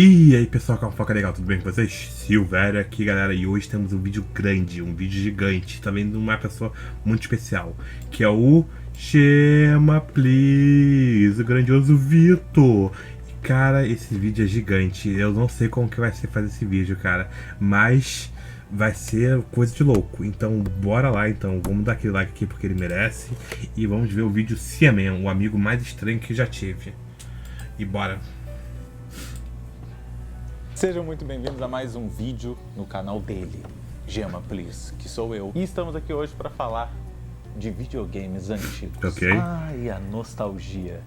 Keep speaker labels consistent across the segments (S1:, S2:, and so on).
S1: E aí pessoal, como foca legal, tudo bem com vocês? Silvério aqui galera, e hoje temos um vídeo grande, um vídeo gigante, também de uma pessoa muito especial, que é o Chema Please, o grandioso Vitor. E cara, esse vídeo é gigante, eu não sei como que vai ser fazer esse vídeo, cara, mas vai ser coisa de louco. Então bora lá, então vamos dar aquele like aqui porque ele merece, e vamos ver o vídeo Siamen, o amigo mais estranho que já tive. E bora.
S2: Sejam muito bem-vindos a mais um vídeo no canal dele, Chema Please, que sou eu. E estamos aqui hoje para falar de videogames antigos.
S1: Ok.
S2: Ai, a nostalgia.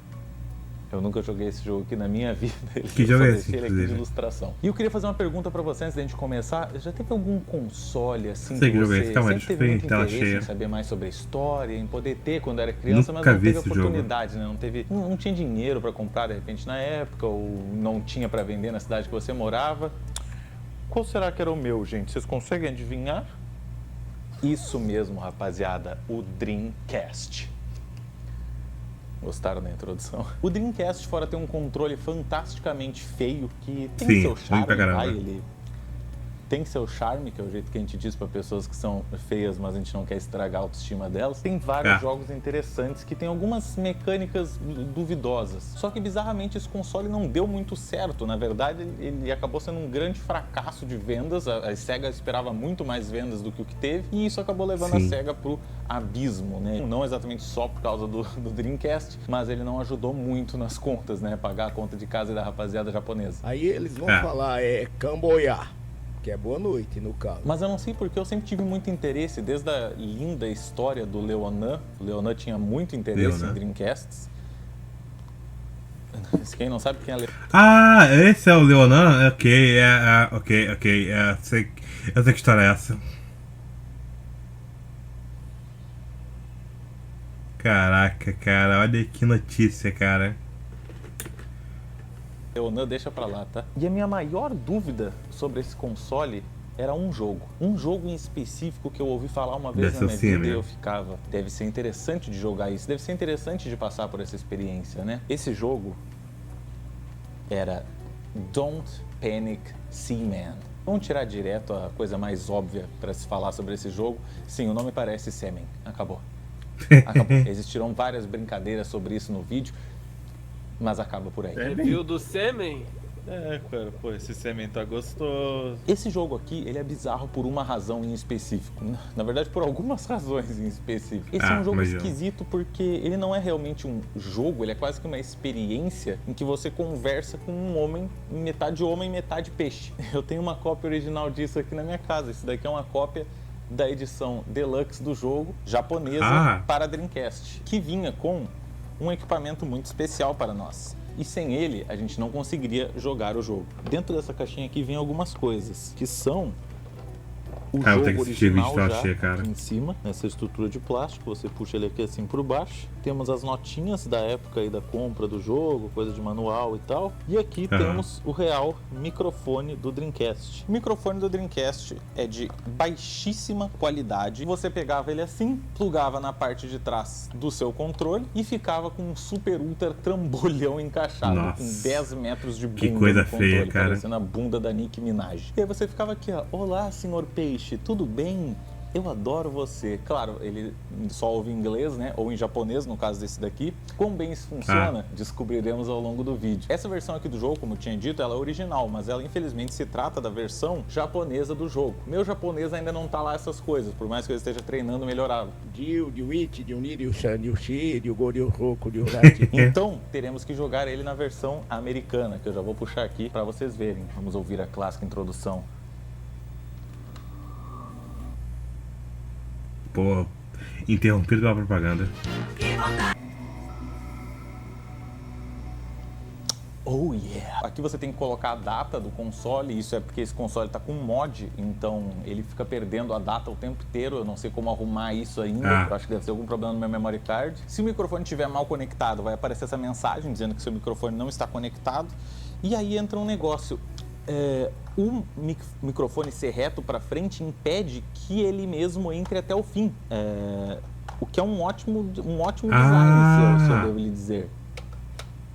S2: Eu nunca joguei esse jogo aqui na minha vida.
S1: Que jogo é esse,
S2: deixei ele aqui de
S1: inclusive?
S2: ilustração. E eu queria fazer uma pergunta para você antes da gente começar. Já teve algum console assim
S1: Sei
S2: que
S1: que jogo é
S2: você
S1: esse. Calma,
S2: sempre
S1: deixa eu
S2: teve
S1: ver
S2: muito
S1: em tela
S2: interesse
S1: cheia.
S2: em saber mais sobre a história, em poder ter quando era criança,
S1: Nunca
S2: mas não
S1: vi
S2: teve
S1: esse jogo.
S2: oportunidade, né? Não tinha dinheiro para comprar de repente na época, ou não tinha para vender na cidade que você morava. Qual será que era o meu, gente? Vocês conseguem adivinhar? Isso mesmo, rapaziada, o Dreamcast. Gostaram da introdução? O Dreamcast, fora ter um controle fantasticamente feio, que tem
S1: Sim,
S2: seu
S1: ruim
S2: charme,
S1: pra caramba.
S2: vai, ele tem seu charme, que é o jeito que a gente diz para pessoas que são feias, mas a gente não quer estragar a autoestima delas. Tem vários jogos interessantes que tem algumas mecânicas duvidosas. Só que, bizarramente, esse console não deu muito certo. Na verdade, ele acabou sendo um grande fracasso de vendas. A Sega esperava muito mais vendas do que o que teve. E isso acabou levando
S1: Sim.
S2: a Sega pro abismo, né? Não exatamente só por causa do Dreamcast, mas ele não ajudou muito nas contas, né? Pagar a conta de casa da rapaziada japonesa.
S3: Aí eles vão falar, Camboyá, que é boa noite, no caso.
S2: Mas eu não sei porque eu sempre tive muito interesse, desde a linda história do Leonan. O Leonan tinha muito interesse
S1: Leonan.
S2: em Dreamcasts. Quem não sabe quem é Leonan.
S1: Ah, esse é o Leonan? Ok, ok, eu sei que história é essa. Caraca, cara, olha que notícia, cara.
S2: Leonan deixa pra lá, tá? E a minha maior dúvida sobre esse console era um jogo. Um jogo em específico que eu ouvi falar uma vez
S1: Deve
S2: na
S1: ser
S2: minha
S1: o Sim,
S2: vida e
S1: né?
S2: eu ficava, deve ser interessante de jogar isso, deve ser interessante de passar por essa experiência, né? Esse jogo era Don't Panic Seaman. Vamos tirar direto a coisa mais óbvia para se falar sobre esse jogo. Sim, o nome parece Semen. Acabou. Acabou. Existiram várias brincadeiras sobre isso no vídeo, mas acaba por aí.
S4: Review do Sêmen?
S5: É, cara, pô, esse sêmen tá gostoso.
S2: Esse jogo aqui, ele é bizarro por uma razão em específico. Na verdade, por algumas razões em específico. Esse é um jogo
S1: imagino.
S2: esquisito porque ele não é realmente um jogo, ele é quase que uma experiência em que você conversa com um homem, metade peixe. Eu tenho uma cópia original disso aqui na minha casa. Isso daqui é uma cópia da edição deluxe do jogo, japonesa, para Dreamcast, que vinha com um equipamento muito especial para nós. E sem ele, a gente não conseguiria jogar o jogo. Dentro dessa caixinha aqui vem algumas coisas, que são o
S1: Ah, eu
S2: jogo
S1: tenho que assistir
S2: original
S1: vídeo pra
S2: já
S1: assistir, cara.
S2: aqui em cima, nessa estrutura de plástico, você puxa ele aqui assim por baixo. Temos as notinhas da época aí da compra do jogo, coisa de manual e tal. E aqui temos o real microfone do Dreamcast. O microfone do Dreamcast é de baixíssima qualidade. Você pegava ele assim, plugava na parte de trás do seu controle e ficava com um super ultra trambolhão encaixado.
S1: Nossa.
S2: Com 10 metros de bunda
S1: Que coisa
S2: no controle,
S1: feia, cara.
S2: parecendo a bunda da Nicki Minaj. E aí você ficava aqui, ó, olá, senhor peixe, tudo bem? Eu adoro você. Claro, ele só ouve em inglês, né? Ou em japonês, no caso desse daqui. Quão bem isso funciona, descobriremos ao longo do vídeo. Essa versão aqui do jogo, como eu tinha dito, ela é original, mas ela infelizmente se trata da versão japonesa do jogo. Meu japonês ainda não tá lá essas coisas, por mais que eu esteja treinando melhorá-lo. Então, teremos que jogar ele na versão americana, que eu já vou puxar aqui para vocês verem. Vamos ouvir a clássica introdução.
S1: Pô, interrompido pela propaganda.
S2: Oh yeah! Aqui você tem que colocar a data do console, isso é porque esse console tá com mod, então ele fica perdendo a data o tempo inteiro, eu não sei como arrumar isso ainda, eu acho que deve ter algum problema no meu memory card. Se o microfone estiver mal conectado, vai aparecer essa mensagem dizendo que seu microfone não está conectado, e aí entra um negócio. O microfone ser reto para frente impede que ele mesmo entre até o fim, o que é um ótimo design, se eu devo lhe dizer.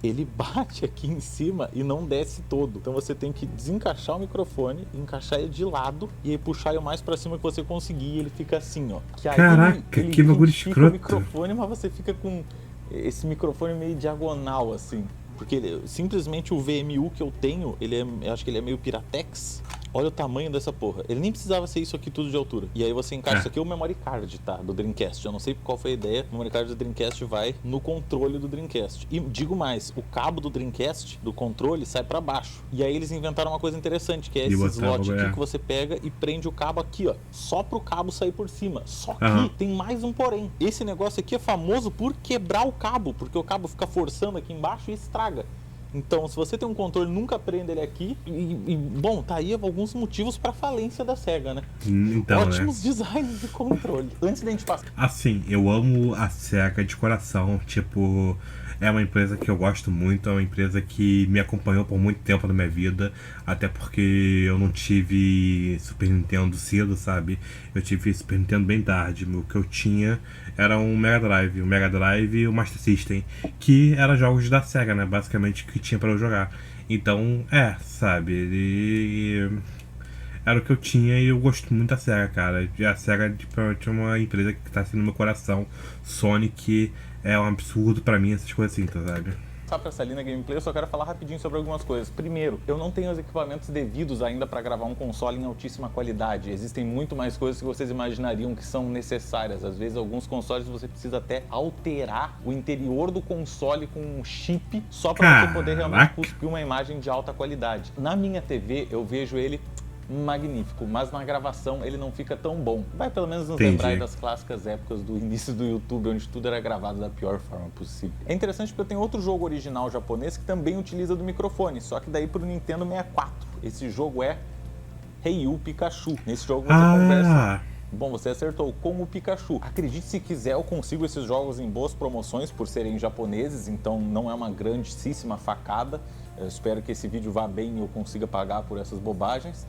S2: ele bate aqui em cima e não desce todo. Então você tem que desencaixar o microfone, encaixar ele de lado e aí puxar ele o mais pra cima que você conseguir e ele fica assim, ó. Que aí
S1: Caraca,
S2: ele
S1: que bagulho
S2: identifica
S1: escroto.
S2: o microfone, mas você fica com esse microfone meio diagonal, assim. Porque simplesmente o VMU que eu tenho, eu acho que ele é meio Piratex. Olha o tamanho dessa porra. Ele nem precisava ser isso aqui tudo de altura. E aí você encaixa isso aqui, o memory card, tá? Do Dreamcast. Eu não sei qual foi a ideia. O memory card do Dreamcast vai no controle do Dreamcast. E digo mais, o cabo do Dreamcast, do controle, sai pra baixo. E aí eles inventaram uma coisa interessante, que é esse slot aqui que você pega e prende o cabo aqui, ó. Só pro cabo sair por cima. Só que tem mais um porém. Esse negócio aqui é famoso por quebrar o cabo, porque o cabo fica forçando aqui embaixo e estraga. Então, se você tem um controle, nunca prenda ele aqui. Bom, tá aí alguns motivos pra falência da SEGA, né?
S1: Então,
S2: ótimos designs de controle. Antes da gente passar.
S1: Assim, eu amo a SEGA de coração. Tipo, é uma empresa que eu gosto muito. É uma empresa que me acompanhou por muito tempo na minha vida. Até porque eu não tive Super Nintendo cedo, sabe? Eu tive Super Nintendo bem tarde. O que eu tinha era um Mega Drive e o Master System, que eram jogos da SEGA, né? Basicamente, que tinha pra eu jogar. Então, sabe? Ele era o que eu tinha e eu gosto muito da SEGA, cara. E a SEGA é uma empresa que tá assim no meu coração. Sonic é um absurdo pra mim, essas coisas assim, tá, sabe?
S2: Só pra essa linha gameplay, eu só quero falar rapidinho sobre algumas coisas. Primeiro, eu não tenho os equipamentos devidos ainda para gravar um console em altíssima qualidade. Existem muito mais coisas que vocês imaginariam que são necessárias. Às vezes, alguns consoles você precisa até alterar o interior do console com um chip só para você poder realmente cuspir uma imagem de alta qualidade. Na minha TV, eu vejo ele magnífico, mas na gravação ele não fica tão bom. Vai pelo menos nos lembrar das clássicas épocas do início do YouTube, onde tudo era gravado da pior forma possível. É interessante porque eu tenho outro jogo original japonês que também utiliza do microfone, só que daí pro Nintendo 64. Esse jogo é Heiyu Pikachu. Nesse jogo você conversa... Bom, você acertou, com o Pikachu. Acredite se quiser, eu consigo esses jogos em boas promoções por serem japoneses, então não é uma grandíssima facada. Eu espero que esse vídeo vá bem e eu consiga pagar por essas bobagens.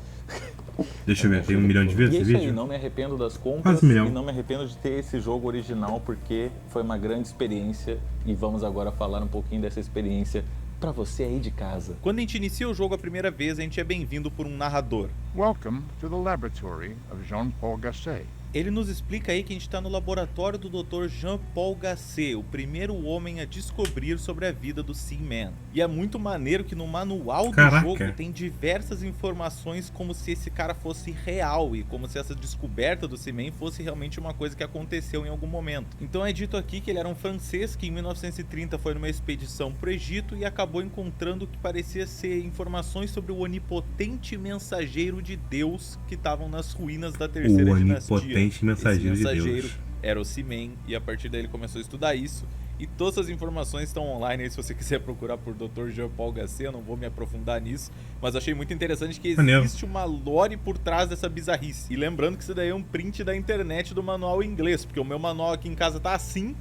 S1: Deixa eu ver, tem 1 milhão de views esse vídeo?
S2: Aí, não me arrependo das compras e não me arrependo de ter esse jogo original, porque foi uma grande experiência e vamos agora falar um pouquinho dessa experiência pra você aí de casa.
S5: Quando a gente inicia o jogo a primeira vez, a gente é bem-vindo por um narrador.
S4: Welcome to the laboratory of Jean-Paul Gasset.
S5: Ele nos explica aí que a gente está no laboratório do Dr. Jean-Paul Gasset, o primeiro homem a descobrir sobre a vida do Seaman. E é muito maneiro que no manual do jogo tem diversas informações como se esse cara fosse real e como se essa descoberta do Seaman fosse realmente uma coisa que aconteceu em algum momento. Então é dito aqui que ele era um francês que em 1930 foi numa expedição pro Egito e acabou encontrando o que parecia ser informações sobre o onipotente mensageiro de Deus que estavam nas ruínas da terceira dinastia.
S1: Mensageiro de Deus.
S5: Era o Seaman, e a partir daí ele começou a estudar isso. E todas as informações estão online aí se você quiser procurar por Dr. Jean-Paul Gasset. Eu não vou me aprofundar nisso, mas achei muito interessante que existe uma lore por trás dessa bizarrice. E lembrando que isso daí é um print da internet do manual em inglês, porque o meu manual aqui em casa tá assim.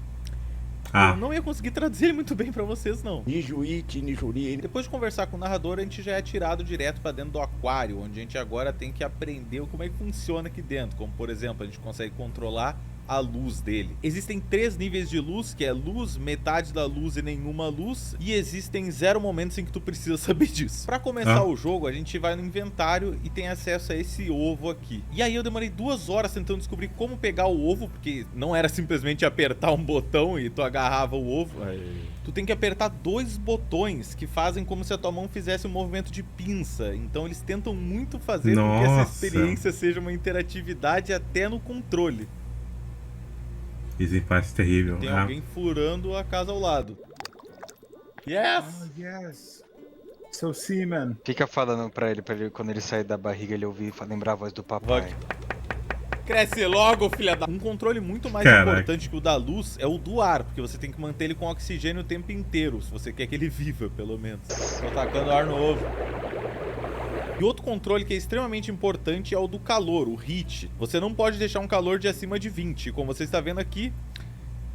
S5: Eu não ia conseguir traduzir ele muito bem pra vocês, não. Depois de conversar com o narrador, a gente já é tirado direto pra dentro do aquário, onde a gente agora tem que aprender como é que funciona aqui dentro. Como, por exemplo, a gente consegue controlar a luz dele. Existem 3 níveis de luz, que é luz, metade da luz e nenhuma luz, e existem 0 momentos em que tu precisa saber disso. Pra começar o jogo, a gente vai no inventário e tem acesso a esse ovo aqui. E aí eu demorei 2 horas tentando descobrir como pegar o ovo, porque não era simplesmente apertar um botão e tu agarrava o ovo. Tu tem que apertar 2 botões que fazem como se a tua mão fizesse um movimento de pinça. Então eles tentam muito fazer com que essa experiência seja uma interatividade até no controle.
S1: Isso parece terrível.
S5: Tem alguém furando a casa ao lado. Yes!
S6: Oh, yes. So Seaman.
S7: Fica falando pra ele quando ele sair da barriga, ele ouvir lembrar a voz do papai.
S5: Cresce logo, filha da... Um controle muito mais importante que o da luz é o do ar, porque você tem que manter ele com oxigênio o tempo inteiro, se você quer que ele viva, pelo menos. Tô tacando ar no ovo. E outro controle que é extremamente importante é o do calor, o heat. Você não pode deixar um calor de acima de 20. Como você está vendo aqui,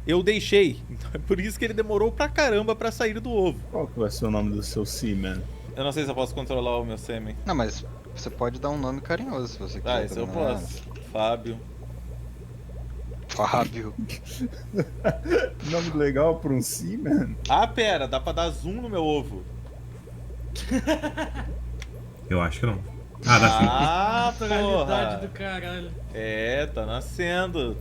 S5: eu deixei. Então é por isso que ele demorou pra caramba pra sair do ovo.
S6: Qual que vai ser o nome do seu Seaman?
S5: Eu não sei se eu posso controlar o meu sêmen.
S7: Não, mas você pode dar um nome carinhoso se você quiser.
S5: Esse eu posso. Fábio.
S7: Fábio.
S6: Nome legal pra um Seaman?
S5: Ah, pera, dá pra dar zoom no meu ovo.
S1: Eu acho que não. Ah, dá sim.
S5: Ah,
S8: Qualidade do
S5: porra.
S8: caralho.
S5: É, tá nascendo.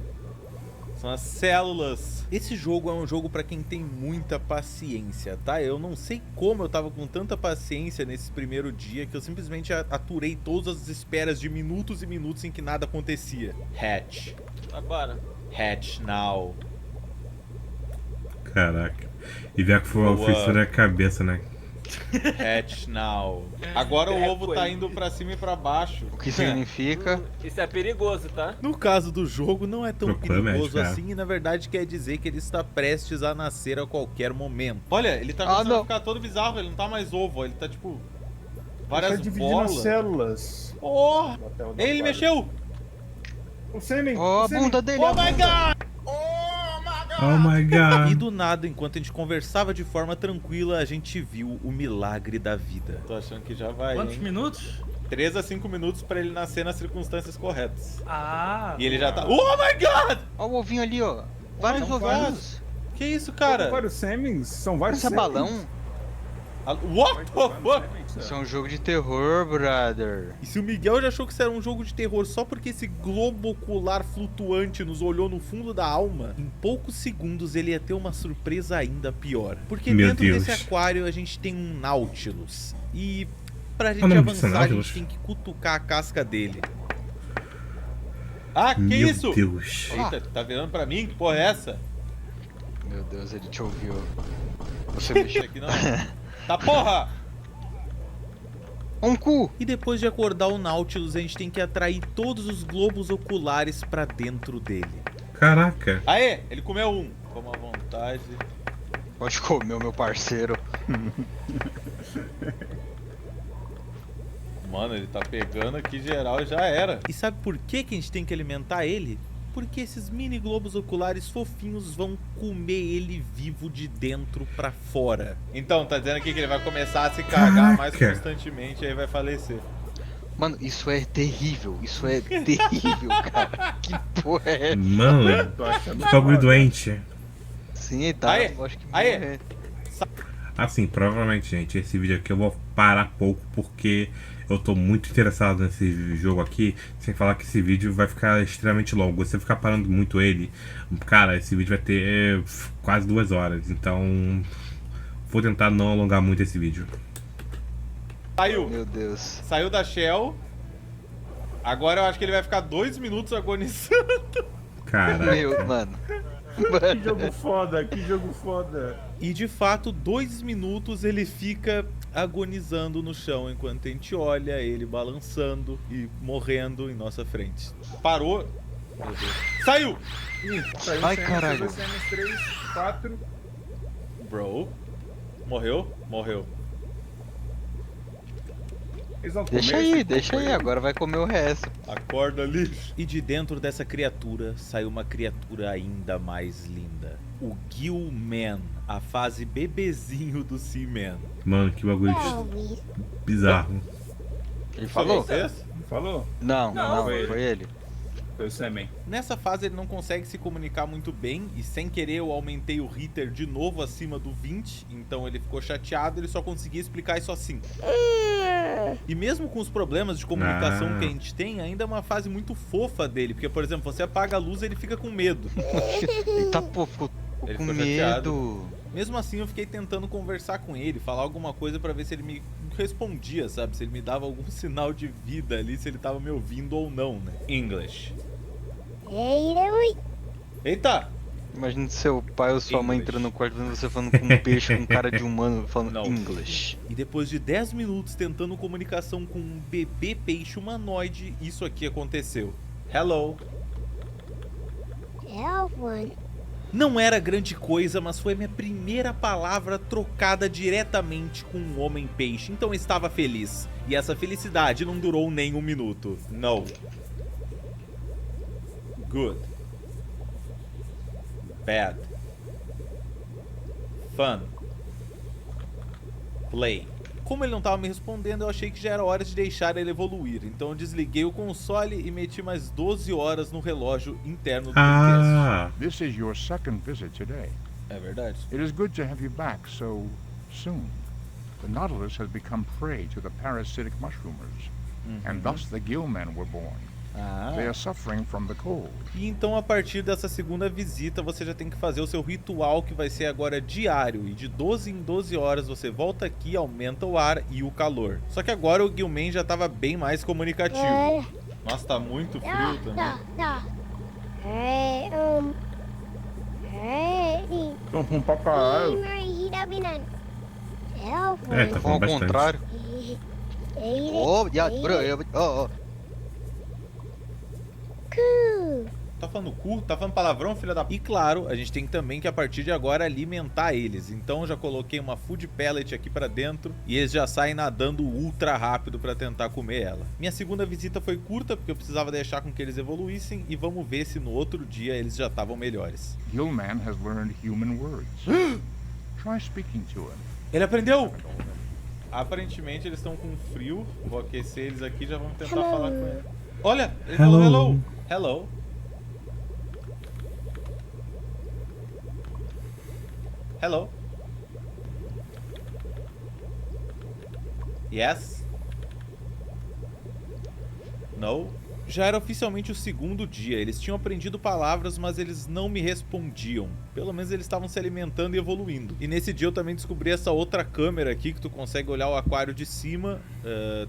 S5: São as células. Esse jogo é um jogo pra quem tem muita paciência, tá? Eu não sei como eu tava com tanta paciência nesse primeiro dia que eu simplesmente aturei todas as esperas de minutos e minutos em que nada acontecia. Hatch.
S8: Agora.
S5: Hatch now.
S1: Caraca. E vier que foi uma
S5: Boa.
S1: fissura na cabeça, né?
S5: Hatch now. Agora o ovo tá indo pra cima e pra baixo.
S7: O que significa?
S8: Isso é perigoso, tá?
S5: No caso do jogo, não é tão
S1: Proclame,
S5: perigoso
S1: cara.
S5: assim e na verdade quer dizer que ele está prestes a nascer a qualquer momento. Olha, ele tá
S7: Ah,
S5: começando a
S7: não.
S5: ficar todo bizarro, ele não tá mais ovo, ele tá tipo
S6: Tá
S5: várias
S6: dividindo as
S5: bolas.
S6: células.
S5: Porra! Ele mexeu!
S6: O Semen!
S7: Ó,
S6: o
S7: a
S6: Semen.
S7: bunda dele.
S5: Oh
S7: a
S5: my
S7: bunda.
S5: god!
S1: Oh my
S5: E
S1: god.
S5: do nada, enquanto a gente conversava de forma tranquila, a gente viu o milagre da vida. Tô achando que já vai,
S8: Quantos
S5: hein?
S8: minutos?
S5: 3 a 5 minutos pra ele nascer nas circunstâncias corretas.
S8: Ah.
S5: E ele já tá... Oh my god!
S7: Ó o ovinho ali, ó. Vários
S5: São
S7: ovinhos.
S5: Que isso,
S6: São
S5: cara?
S6: vários Semens? São vários
S7: Isso é
S6: Semens?
S7: balão?
S5: What the fuck?
S7: Isso é um jogo de terror, brother.
S5: E se o Miguel já achou que isso era um jogo de terror só porque esse globo ocular flutuante nos olhou no fundo da alma, em poucos segundos ele ia ter uma surpresa ainda pior. Porque
S1: Meu
S5: dentro
S1: Deus.
S5: desse aquário a gente tem um Nautilus. E pra gente
S1: O nome disso é
S5: avançar a gente
S1: Nautilus?
S5: tem que cutucar a casca dele. Ah, que
S1: Meu
S5: isso?
S1: Deus.
S5: Eita, tá virando pra mim? Que porra é essa?
S7: Meu Deus, ele te ouviu. Você
S5: Isso
S7: mexeu.
S5: aqui não. Tá porra!
S7: Um cu!
S5: E depois de acordar o Nautilus, a gente tem que atrair todos os globos oculares pra dentro dele.
S1: Caraca.
S5: Aê, ele comeu um. Coma à vontade.
S7: Pode comer o meu parceiro.
S5: Mano, ele tá pegando aqui geral e já era. E sabe por que que a gente tem que alimentar ele? Porque esses mini globos oculares fofinhos vão comer ele vivo de dentro pra fora. Então, tá dizendo aqui que ele vai começar a se cagar mais
S1: Caraca.
S5: constantemente e aí vai falecer.
S7: Mano, isso é terrível. Isso é terrível, cara. Que porra é essa?
S1: Mano,
S6: Tô achando
S1: que bagulho
S6: foda.
S1: doente.
S7: Sim, tá.
S5: Aê,
S7: Eu acho que
S5: aê.
S7: morrer.
S1: Assim, provavelmente, gente, esse vídeo aqui eu vou parar pouco porque eu tô muito interessado nesse jogo aqui. Sem falar que esse vídeo vai ficar extremamente longo. Se você ficar parando muito ele, cara, esse vídeo vai ter quase 2 horas. Então, vou tentar não alongar muito esse vídeo.
S5: Saiu.
S7: Meu Deus.
S5: Saiu da Shell. Agora eu acho que ele vai ficar 2 minutos agonizando.
S1: Caraca.
S7: Meu, mano.
S6: Que jogo foda, que jogo foda.
S5: E de fato, 2 minutos ele fica agonizando no chão enquanto a gente olha ele balançando e morrendo em nossa frente. Parou. Meu Deus. Saiu!
S6: Ih, saiu
S7: Ai,
S6: Semens,
S7: caralho.
S6: 2 Semens, 3, 4.
S5: Bro. Morreu? Morreu.
S6: Eles vão
S7: Deixa
S6: comer
S7: aí,
S6: esse
S7: deixa aí.
S6: coco
S7: Agora vai comer o resto.
S5: Acorda, lixo. E de dentro dessa criatura saiu uma criatura ainda mais linda. O Gillman, a fase bebezinho do Seaman.
S1: Mano, que bagulho bizarro.
S7: Ele
S5: Foi
S7: falou?
S5: vocês?
S6: Falou?
S7: Não,
S8: Não,
S7: não,
S6: foi
S7: foi ele.
S6: Foi o Semen.
S5: Nessa fase ele não consegue se comunicar muito bem e sem querer eu aumentei o hitter de novo acima do 20, então ele ficou chateado, ele só conseguia explicar isso assim. E mesmo com os problemas de comunicação que a gente tem, ainda é uma fase muito fofa dele, porque por exemplo, você apaga a luz e ele fica com medo.
S7: Eita, pô, ficou
S5: Ele
S7: com
S5: ficou
S7: medo.
S5: chateado. Mesmo assim eu fiquei tentando conversar com ele, falar alguma coisa pra ver se ele me respondia, sabe? Se ele me dava algum sinal de vida ali, se ele tava me ouvindo ou não, né? English. Eita!
S7: Imagina seu pai ou sua mãe
S5: English.
S7: entrando no quarto vendo você falando com um peixe com cara de humano falando
S5: Não.
S7: English.
S5: E depois de 10 minutos tentando comunicação com um bebê peixe humanoide, isso aqui aconteceu. Hello. Não era grande coisa, mas foi minha primeira palavra trocada diretamente com um homem peixe, então eu estava feliz. E essa felicidade não durou nem 1 minuto. No. Good. Bad. Fun. Play. Como ele não tava me respondendo, eu achei que já era hora de deixar ele evoluir. Então eu desliguei o console e meti mais 12 horas no relógio interno do Dreamcast.
S4: This is your second visit today.
S5: É verdade.
S4: It is good to have you back so soon. The Nautilus has become prey to the parasitic mushroomers, and thus the Gillmen were born. They are suffering from the cold.
S5: E então a partir dessa segunda visita você já tem que fazer o seu ritual, que vai ser agora diário, e de 12 em 12 horas você volta aqui, aumenta o ar e o calor. Só que agora o Gillman já tava bem mais comunicativo. Nossa, tá muito frio também.
S6: Vamos pra caralho.
S1: É, tá
S7: Ou
S1: falando
S7: ao
S1: bastante.
S7: contrário. Oh, yeah, bro, oh.
S5: Tá falando cu? Tá falando palavrão, filha da... E claro, a gente tem também que a partir de agora alimentar eles. Então eu já coloquei uma food pellet aqui pra dentro e eles já saem nadando ultra rápido pra tentar comer ela. Minha segunda visita foi curta porque eu precisava deixar com que eles evoluíssem e vamos ver se no outro dia eles já estavam melhores.
S4: Gillman has learned human words. Try speaking to him.
S5: Ele aprendeu! Aparentemente eles estão com frio. Vou aquecer eles aqui e já vamos tentar falar com ele. Olha! Ele falou hello! Hello! Hello. Yes. No. Já era oficialmente o segundo dia. Eles tinham aprendido palavras, mas eles não me respondiam. Pelo menos eles estavam se alimentando e evoluindo. E nesse dia eu também descobri essa outra câmera aqui, que tu consegue olhar o aquário de cima.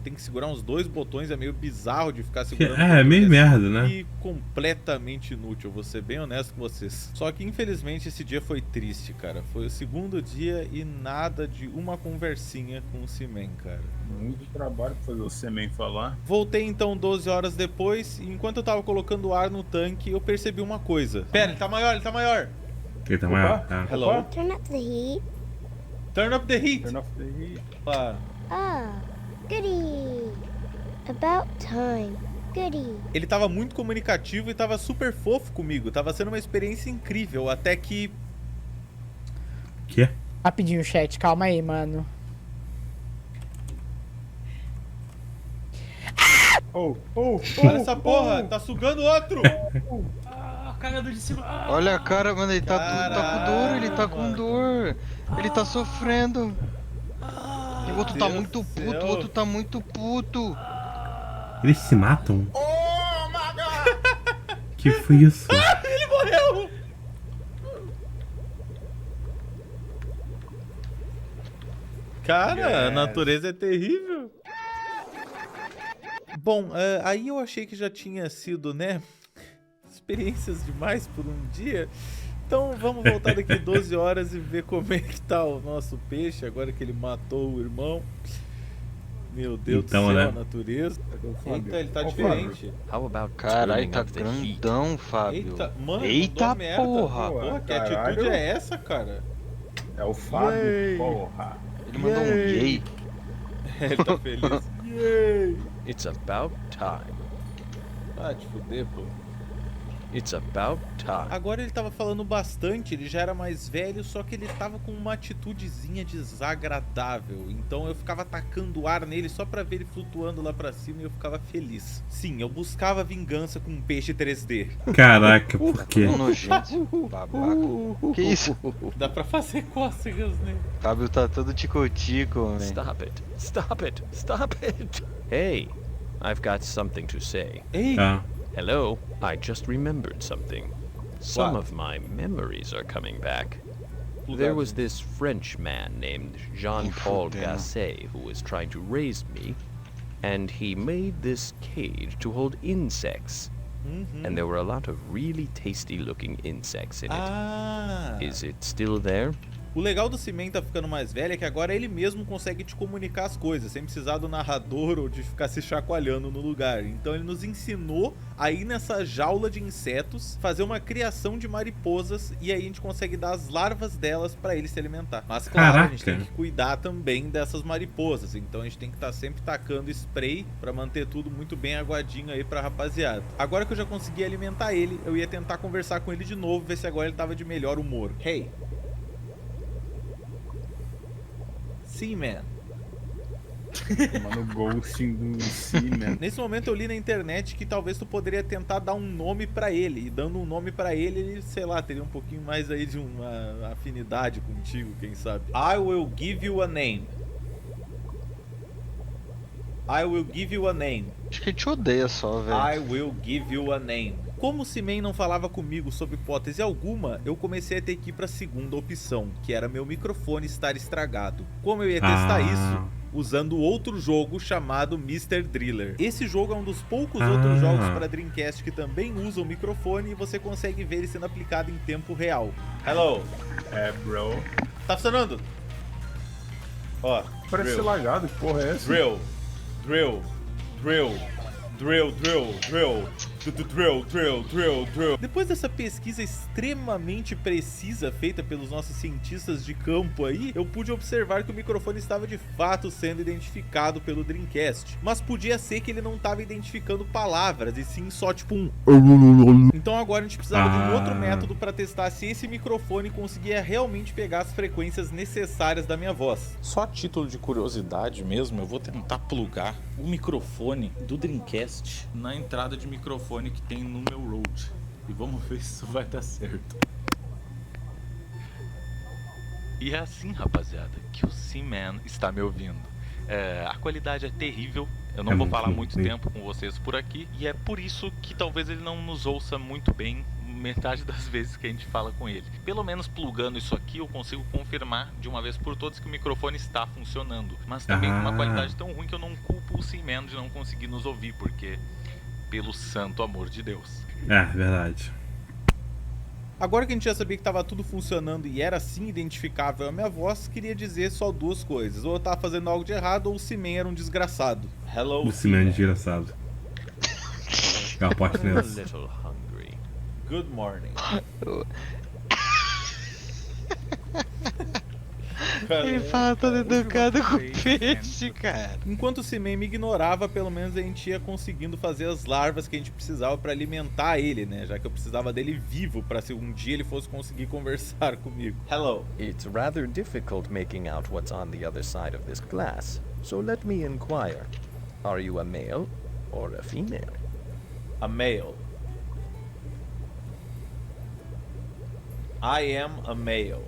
S5: Tem que segurar uns 2 botões, é meio bizarro de ficar segurando.
S1: É, meio merda, né?
S5: E completamente inútil, vou ser bem honesto com vocês. Só que infelizmente esse dia foi triste, cara. Foi o segundo dia e nada de uma conversinha com o Seaman, cara.
S6: Muito trabalho pra fazer o Seaman falar.
S5: Voltei então 12 horas depois e enquanto eu tava colocando ar no tanque, eu percebi uma coisa. Pera, ele tá maior, ele tá maior.
S1: Ele tá maior. Tá.
S5: Hello?
S9: Turn up the heat.
S5: Turn up the heat.
S6: Turn off the heat.
S5: Claro.
S9: Ah, goody. About time. Goody.
S5: Ele tava muito comunicativo e tava super fofo comigo. Tava sendo uma experiência incrível, até que...
S1: Quê?
S10: Rapidinho, chat, calma aí, mano.
S5: Olha essa porra, tá sugando outro!
S8: Cagador de cima.
S7: Olha a cara, mano, ele tá com dor,
S5: Caralho,
S7: ele tá com
S5: mano.
S7: dor. Ele tá sofrendo. E o outro tá
S5: Deus
S7: muito
S5: do
S7: puto,
S5: céu.
S7: o outro tá muito puto.
S1: Eles se matam? Que foi isso?
S5: Ele morreu! Cara, a natureza é terrível. Bom, aí eu achei que já tinha sido, né, experiências demais por um dia. Então vamos voltar daqui 12 horas e ver como é que tá o nosso peixe, agora que ele matou o irmão. Meu Deus
S1: Então,
S5: do céu,
S1: né?
S5: a natureza. Eita, ele tá
S6: Ô,
S5: diferente.
S11: How about
S7: Caralho,
S11: turning
S7: tá
S11: up the heat?
S7: grandão, Fábio.
S5: Eita, mano,
S7: Eita,
S5: mandou merda.
S7: porra.
S5: Porra, que
S6: Caralho.
S5: atitude é essa, cara?
S6: É o Fábio,
S5: Yay.
S6: porra.
S7: Ele mandou um yay.
S5: Ele tá feliz. Yay!
S11: It's about time.
S5: Ah, te fuder, pô.
S11: It's about time.
S5: Agora ele tava falando bastante, ele já era mais velho, só que ele tava com uma atitudezinha desagradável. Então eu ficava atacando ar nele só pra ver ele flutuando lá pra cima e eu ficava feliz. Sim, eu buscava vingança com um peixe 3D.
S1: Caraca, por quê?
S7: Tão nojento, babaca. Que isso?
S5: Dá pra fazer cócegas nele.
S7: Fábio tá todo tico-tico, velho.
S11: Stop it. Stop it. Stop it. Hey, I've got something to say.
S5: Ei,
S1: Tá.
S11: Hello, I just remembered something. Some
S5: What?
S11: of my memories are coming back.
S5: Lugar.
S11: There was this French man named Jean-Paul
S7: fudeu.
S11: Gasset who was trying to raise me, and he made this cage to hold insects. And there were a lot of really tasty looking insects in it.
S5: Ah,
S11: Is it still there?
S5: o legal do Seaman tá ficando mais velho é que agora ele mesmo consegue te comunicar as coisas, sem precisar do narrador ou de ficar se chacoalhando no lugar. Então ele nos ensinou a ir nessa jaula de insetos, fazer uma criação de mariposas e aí a gente consegue dar as larvas delas pra ele se alimentar. Mas claro, a gente
S1: Caraca.
S5: tem que cuidar também dessas mariposas, então a gente tem que estar sempre tacando spray pra manter tudo muito bem aguadinho aí pra rapaziada. Agora que eu já consegui alimentar ele, eu ia tentar conversar com ele de novo, ver se agora ele tava de melhor humor. Hey! Seaman,
S6: Mano, ghosting do Seaman.
S5: Nesse momento eu li na internet que talvez tu poderia tentar dar um nome pra ele. E dando um nome pra ele, ele, sei lá, teria um pouquinho mais aí de uma afinidade contigo, quem sabe. I will give you a name. I will give you a name.
S7: Acho que a gente odeia só, velho.
S5: I will give you a name. Como o Seaman não falava comigo sobre hipótese alguma, eu comecei a ter que ir pra segunda opção, que era meu microfone estar estragado. Como eu ia testar isso? Usando outro jogo chamado Mr. Driller. Esse jogo é um dos poucos outros jogos para Dreamcast que também usam microfone e você consegue ver ele sendo aplicado em tempo real. Hello.
S6: Bro.
S5: Tá funcionando? Ó.
S6: Parece ser lagado, que porra é essa?
S5: Drill. Drill. Drill. Drill, drill, drill. Drill. Depois dessa pesquisa extremamente precisa feita pelos nossos cientistas de campo aí, eu pude observar que o microfone estava de fato sendo identificado pelo Dreamcast. Mas podia ser que ele não estava identificando palavras, e sim só tipo um... Então agora a gente precisava de um outro método para testar se esse microfone conseguia realmente pegar as frequências necessárias da minha voz. Só a título de curiosidade mesmo, eu vou tentar plugar o microfone do Dreamcast na entrada de microfone que tem no meu Rode. E vamos ver se isso vai dar certo. E é assim, rapaziada, que o Seaman está me ouvindo. A qualidade é terrível. Eu não vou falar muito tempo com vocês por aqui. E é por isso que talvez ele não nos ouça muito bem metade das vezes que a gente fala com ele. Pelo menos plugando isso aqui eu consigo confirmar de uma vez por todas que o microfone está funcionando. Mas também com uma qualidade tão ruim que eu não culpo o Seaman de não conseguir nos ouvir, porque... pelo santo amor de Deus.
S1: Verdade.
S5: Agora que a gente já sabia que estava tudo funcionando e era assim identificável a minha voz, queria dizer só duas coisas. Ou eu tava fazendo algo de errado, ou o Seaman era um desgraçado. Hello,
S1: o Seaman é desgraçado. Eu aposto nessa.
S5: Good morning.
S7: Ele fala todo educado com peixe, cara.
S5: Enquanto o Seaman me ignorava, pelo menos a gente ia conseguindo fazer as larvas que a gente precisava pra alimentar ele, né? Já que eu precisava dele vivo pra se um dia ele fosse conseguir conversar comigo. Hello.
S11: It's rather difficult making out what's on the other side of this glass. So let me inquire. Are you a male or a female?
S5: A male. I am a male.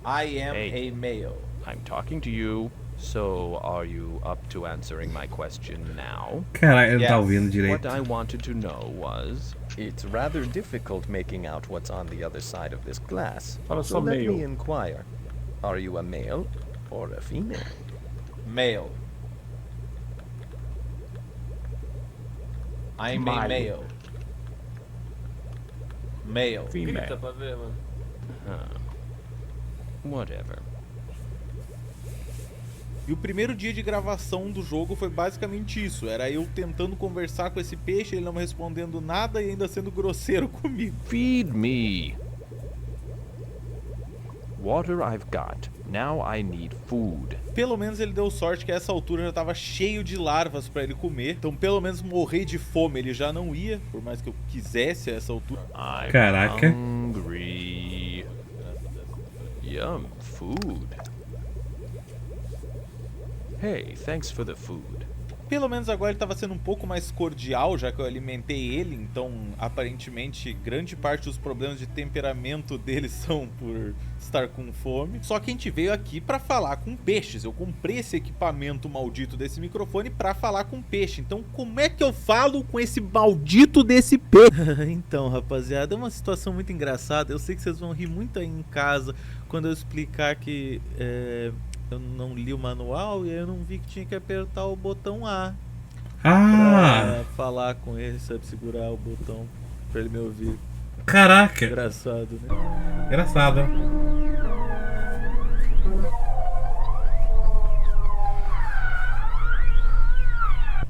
S5: I am a male.
S11: I'm talking to you, so are you up to answering my question now?
S1: Caralho, eu não tá ouvindo direito.
S11: What I wanted to know was, it's rather difficult making out what's on the other side of this glass. So let me inquire. Are you a male or a female?
S5: Male. I'm a male. Male.
S6: Female.
S11: Whatever.
S5: E o primeiro dia de gravação do jogo foi basicamente isso. Era eu tentando conversar com esse peixe, ele não me respondendo nada e ainda sendo grosseiro comigo.
S11: Feed me. Water I've got. Now I need food.
S5: Pelo menos ele deu sorte que a essa altura já tava cheio de larvas pra ele comer. Então pelo menos morrer de fome ele já não ia, por mais que eu quisesse a essa altura.
S1: Caraca.
S11: Hungry. Yum, food. Hey, thanks for the food.
S5: Pelo menos agora ele estava sendo um pouco mais cordial, já que eu alimentei ele, então aparentemente grande parte dos problemas de temperamento dele são por estar com fome. Só que a gente veio aqui para falar com peixes. Eu comprei esse equipamento maldito desse microfone para falar com peixe. Então como é que eu falo com esse maldito desse peixe? Então, rapaziada, é uma situação muito engraçada. Eu sei que vocês vão rir muito aí em casa quando eu explicar que eu não li o manual e eu não vi que tinha que apertar o botão A pra falar com ele, sabe? Segurar o botão pra ele me ouvir.
S1: Caraca!
S5: Engraçado, né?
S1: Engraçado.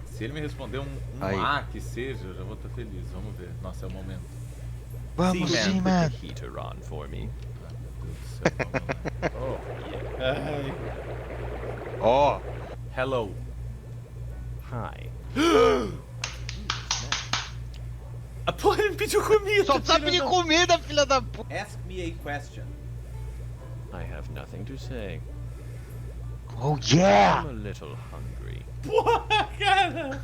S5: Se ele me responder um A que seja, eu já vou estar feliz. Vamos ver. Nossa, é o momento.
S7: Vamos sim, mano.
S11: Put the heater on for me.
S7: Ó.
S5: Hello.
S11: Hi.
S5: A porra, ele me pediu comida.
S7: Só tá pedindo comida, filha da puta.
S5: Ask me a question.
S11: I have nothing to say.
S7: Oh yeah!
S11: I'm a little hungry.
S5: Porra, cara!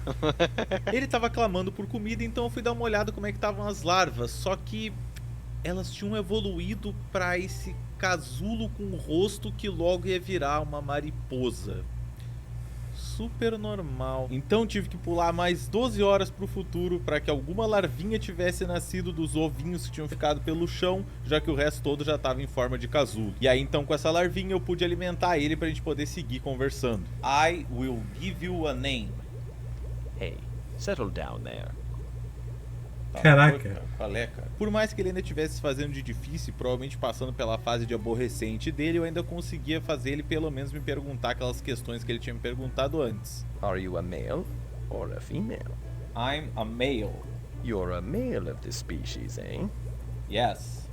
S5: Ele tava clamando por comida, então eu fui dar uma olhada como é que estavam as larvas. Só que elas tinham evoluído pra esse casulo com o rosto que logo ia virar uma mariposa. Super normal. Então tive que pular mais 12 horas pro futuro para que alguma larvinha tivesse nascido dos ovinhos que tinham ficado pelo chão, já que o resto todo já estava em forma de casulo. E aí então com essa larvinha eu pude alimentar ele pra gente poder seguir conversando. I will give you a name.
S11: Hey, settle down there.
S1: Caraca.
S5: Qual é, cara? Por mais que ele ainda estivesse se fazendo de difícil, provavelmente passando pela fase de aborrecente dele, eu ainda conseguia fazer ele pelo menos me perguntar aquelas questões que ele tinha me perguntado antes.
S11: Are you a male or a female?
S5: I'm a male.
S11: You're a male of the species, eh?
S5: Yes.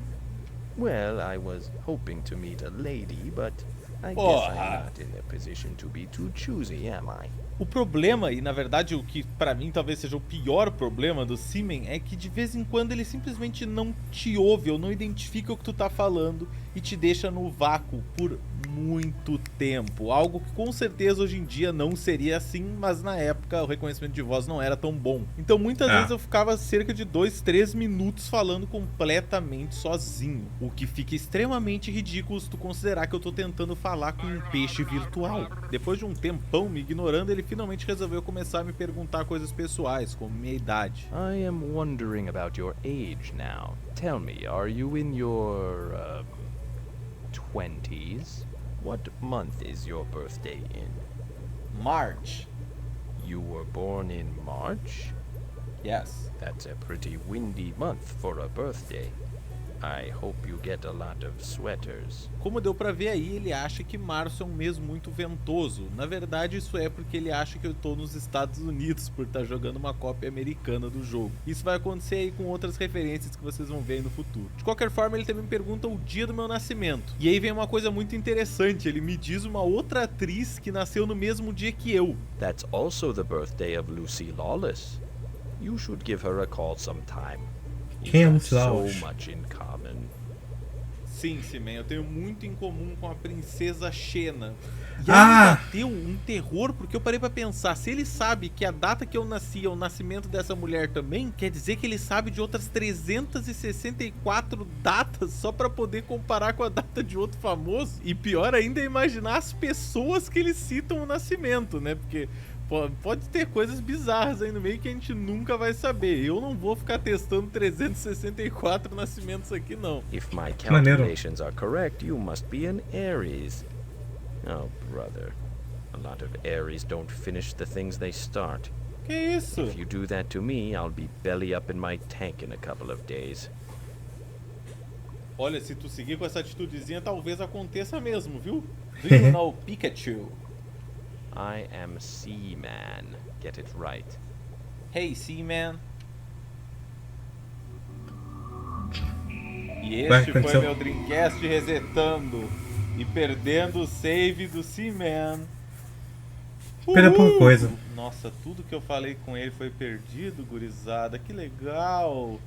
S11: Well, I was hoping to meet a lady, but I guess I'm not in a position to be too choosy, am I?
S5: O problema, e na verdade o que pra mim talvez seja o pior problema do Seaman, é que de vez em quando ele simplesmente não te ouve ou não identifica o que tu tá falando e te deixa no vácuo por muito tempo. Algo que com certeza hoje em dia não seria assim, mas na época o reconhecimento de voz não era tão bom. Então muitas vezes eu ficava cerca de 2, 3 minutos falando completamente sozinho. O que fica extremamente ridículo se tu considerar que eu tô tentando falar com um peixe virtual. Depois de um tempão me ignorando, ele finalmente resolveu começar a me perguntar coisas pessoais, como minha idade.
S11: I am wondering about your age now. Tell me, are you in your 20s? What month is your birthday in?
S5: March.
S11: You were born in March?
S5: Yes.
S11: That's a pretty windy month for a birthday. I hope you get a lot of sweaters.
S5: Como deu pra ver aí, ele acha que março é um mês muito ventoso. Na verdade, isso é porque ele acha que eu tô nos Estados Unidos por estar jogando uma cópia americana do jogo. Isso vai acontecer aí com outras referências que vocês vão ver aí no futuro. De qualquer forma, ele também me pergunta o dia do meu nascimento. E aí vem uma coisa muito interessante, ele me diz uma outra atriz que nasceu no mesmo dia que eu.
S11: That's also the birthday of Lucy Lawless. You should give her a call sometime.
S1: Quem é
S11: So
S1: Lawless?
S11: much in common.
S5: Sim, Seaman, eu tenho muito em comum com a princesa Xena. E aí bateu um terror, porque eu parei pra pensar, se ele sabe que a data que eu nasci é o nascimento dessa mulher também, quer dizer que ele sabe de outras 364 datas só pra poder comparar com a data de outro famoso. E pior ainda é imaginar as pessoas que eles citam o nascimento, né? Porque pode ter coisas bizarras aí no meio que a gente nunca vai saber. Eu não vou ficar testando 364 nascimentos aqui, não.
S11: If my calculations are correct, you must be an Aries. Oh, brother. A lot of Aries don't finish the things they start.
S5: Que isso?
S11: If you do that to me, I'll be belly up in my tank in a couple of days.
S5: Olha, se tu seguir com essa atitudezinha, talvez aconteça mesmo, viu? Do you know Pikachu?
S11: I am Seaman. Get it right.
S5: Hey, Seaman. E este foi meu Dreamcast resetando e perdendo o save do Seaman.
S1: Perdeu por coisa.
S5: Nossa, tudo que eu falei com ele foi perdido, gurizada. Que legal.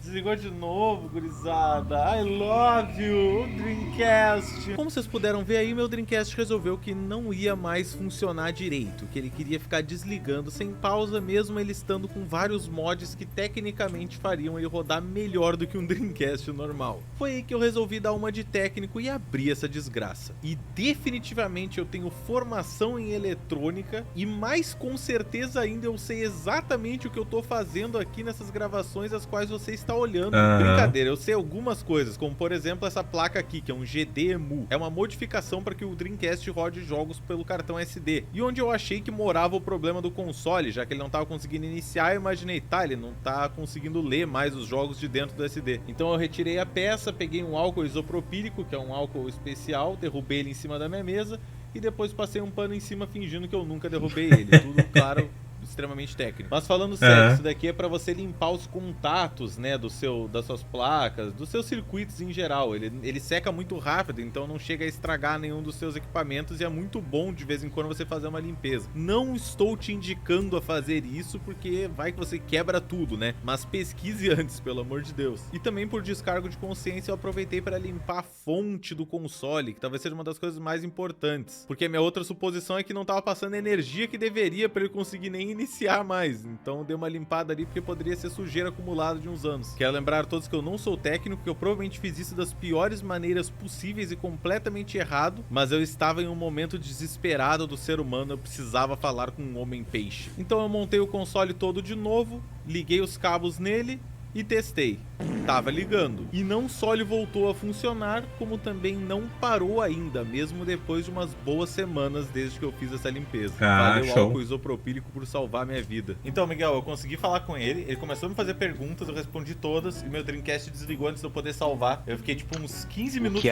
S5: Desligou de novo, gurizada. I love you, Dreamcast. Como vocês puderam ver aí, meu Dreamcast resolveu que não ia mais funcionar direito, que ele queria ficar desligando sem pausa, mesmo ele estando com vários mods que tecnicamente fariam ele rodar melhor do que um Dreamcast normal. Foi aí que eu resolvi dar uma de técnico e abrir essa desgraça. E definitivamente eu tenho formação em eletrônica e mais com certeza ainda eu sei exatamente o que eu tô fazendo aqui nessas gravações as quais você está olhando. Brincadeira, eu sei algumas coisas, como por exemplo essa placa aqui, que é um GDEMU. É uma modificação para que o Dreamcast rode jogos pelo cartão SD. E onde eu achei que morava o problema do console, já que ele não estava conseguindo iniciar, eu imaginei, tá, ele não tá conseguindo ler mais os jogos de dentro do SD. Então eu retirei a peça, peguei um álcool isopropílico, que é um álcool especial, derrubei ele em cima da minha mesa e depois passei um pano em cima fingindo que eu nunca derrubei ele. Tudo, claro, extremamente técnico. Mas falando sério, isso daqui é pra você limpar os contatos, né, das suas placas, dos seus circuitos em geral. Ele seca muito rápido, então não chega a estragar nenhum dos seus equipamentos e é muito bom de vez em quando você fazer uma limpeza. Não estou te indicando a fazer isso porque vai que você quebra tudo, né? Mas pesquise antes, pelo amor de Deus. E também por descargo de consciência eu aproveitei para limpar a fonte do console, que talvez seja uma das coisas mais importantes. Porque a minha outra suposição é que não tava passando a energia que deveria para ele conseguir nem iniciar mais. Então dei uma limpada ali porque poderia ser sujeira acumulada de uns anos. Quero lembrar a todos que eu não sou técnico, que eu provavelmente fiz isso das piores maneiras possíveis e completamente errado, mas eu estava em um momento desesperado do ser humano, eu precisava falar com um homem peixe. Então eu montei o console todo de novo, liguei os cabos nele e testei. Tava ligando. E não só ele voltou a funcionar, como também não parou ainda, mesmo depois de umas boas semanas desde que eu fiz essa limpeza. Valeu álcool isopropílico por salvar minha vida. Então, Miguel, eu consegui falar com ele começou a me fazer perguntas, eu respondi todas, e meu Dreamcast desligou antes de eu poder salvar. Eu fiquei tipo uns 15 minutos
S7: O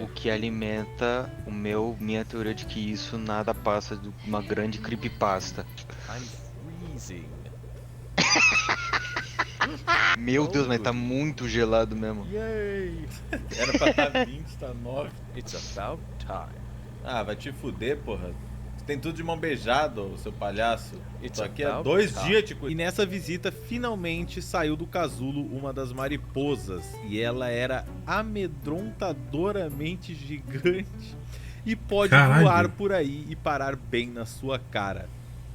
S7: que alimenta minha teoria de que isso nada passa de uma grande creepypasta.
S11: I'm freezing.
S7: Meu Deus, mas tá muito gelado mesmo.
S5: Yay! Era pra estar 20, tá 9.
S11: It's about time.
S5: Ah, vai te fuder, porra. Você tem tudo de mão beijada, seu palhaço. Isso aqui é 2 dias, tipo. E nessa visita, finalmente saiu do casulo uma das mariposas. E ela era amedrontadoramente gigante. E pode voar por aí e parar bem na sua cara.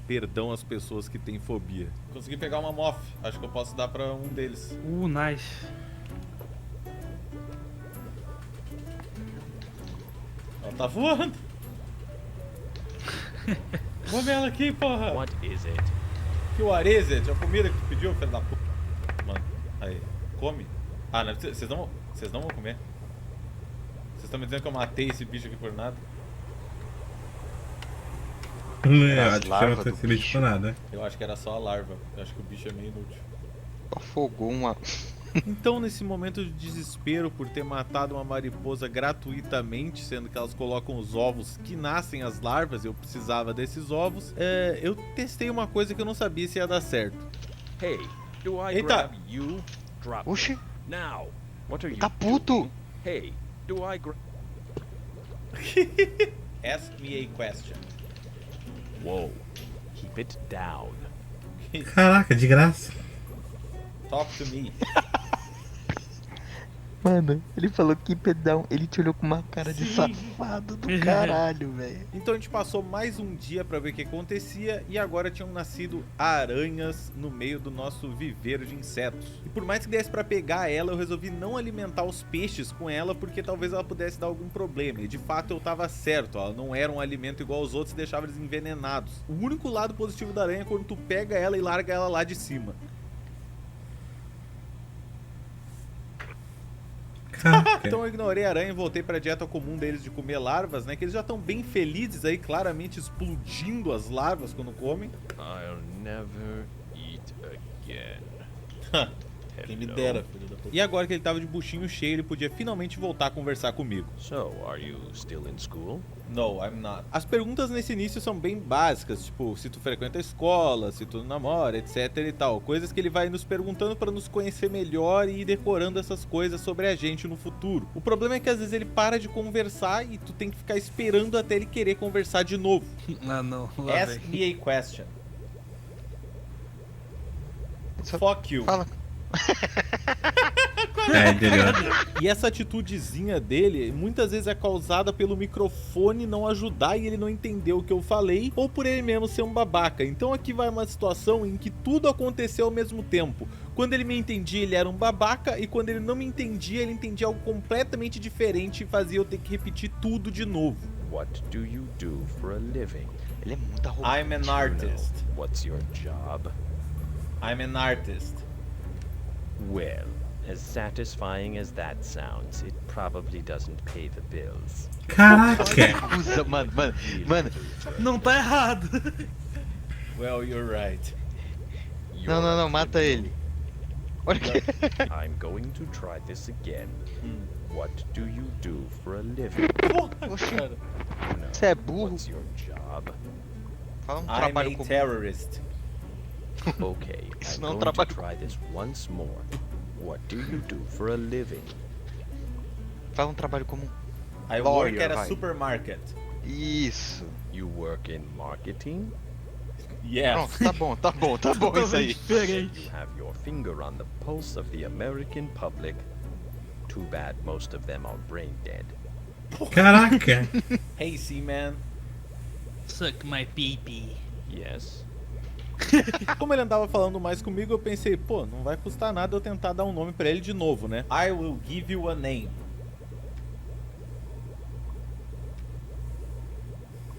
S5: Perdão às pessoas que têm fobia. Consegui pegar uma Moth. Acho que eu posso dar pra um deles.
S8: Nice.
S5: Ela tá voando. Vou ver ela aqui, porra.
S11: What is it?
S5: Que what is it? A comida que tu pediu, filho da puta. Mano, aí. Come. Ah, não, vocês não vão comer. Vocês estão me dizendo que eu matei esse bicho aqui por nada? Eu acho que era só a larva. Eu acho que o bicho é meio inútil.
S7: Afogou uma.
S5: Então, nesse momento de desespero por ter matado uma mariposa gratuitamente, sendo que elas colocam os ovos que nascem as larvas, eu precisava desses ovos, eu testei uma coisa que eu não sabia se ia dar certo.
S11: Hey, do I grab you? Drop
S7: Oxi.
S11: now. What are you
S7: Tá puto.
S11: Hey, do I grab...
S5: Ask me a question.
S11: Whoa, keep it down.
S1: Caraca, de graça.
S5: Talk to me.
S7: Mano, ele falou que pedão, ele te olhou com uma cara de safado do caralho, velho.
S5: Então a gente passou mais um dia pra ver o que acontecia e agora tinham nascido aranhas no meio do nosso viveiro de insetos. E por mais que desse pra pegar ela, eu resolvi não alimentar os peixes com ela porque talvez ela pudesse dar algum problema. E de fato eu tava certo, ela não era um alimento igual aos outros e deixava eles envenenados. O único lado positivo da aranha é quando tu pega ela e larga ela lá de cima. Então eu ignorei a aranha e voltei pra dieta comum deles de comer larvas, né? Que eles já estão bem felizes aí, claramente explodindo as larvas quando comem.
S11: I'll never eat again.
S5: Quem me dera, filho da puta. E agora que ele tava de buchinho cheio, ele podia finalmente voltar a conversar comigo.
S11: So, are you still in school?
S5: No, I'm not. As perguntas nesse início são bem básicas, tipo, se tu frequenta a escola, se tu namora, etc e tal. Coisas que ele vai nos perguntando pra nos conhecer melhor e ir decorando essas coisas sobre a gente no futuro. O problema é que às vezes ele para de conversar e tu tem que ficar esperando até ele querer conversar de novo.
S6: Ah, não.
S5: Ask me a question. Fuck you.
S7: Fala.
S5: E essa atitudezinha dele muitas vezes é causada pelo microfone não ajudar e ele não entender o que eu falei, ou por ele mesmo ser um babaca. Então aqui vai uma situação em que tudo aconteceu ao mesmo tempo. Quando ele me entendia, ele era um babaca, e quando ele não me entendia, ele entendia algo completamente diferente e fazia eu ter que repetir tudo de novo.
S11: What do you do for a living?
S7: Ele é muito arrogante.
S5: I'm an artist.
S11: What's your job?
S5: I'm an artist.
S11: Well, as satisfying as that sounds, it probably doesn't pay the bills.
S1: Caraca!
S7: Usa, mano.
S8: Não tá errado.
S5: Well, you're right.
S7: Não, mata ele. Olha que...
S11: I'm going to try this again. What do you do for a living?
S7: Você é burro?
S11: What's your job?
S7: Fala um
S5: I'm
S7: trabalho
S5: a
S7: comum.
S5: terrorist.
S11: Okay,
S7: Isso
S11: I'm
S7: não é um
S11: going to
S7: trabalho
S11: try this once more. What do you do for a living?
S7: Fala um trabalho comum.
S5: I
S7: Lawyer,
S5: work at a
S7: vai.
S5: supermarket.
S7: Isso.
S11: You work in marketing?
S5: Yes.
S7: Pronto, tá bom isso aí.
S11: You have your finger on the pulse of the American public. Too bad most of them are brain dead.
S1: Caraca!
S5: Hey, Seaman.
S8: Suck my pee-pee.
S11: Yes?
S5: Como ele andava falando mais comigo, eu pensei, pô, não vai custar nada eu tentar dar um nome pra ele de novo, né? I will give you a name.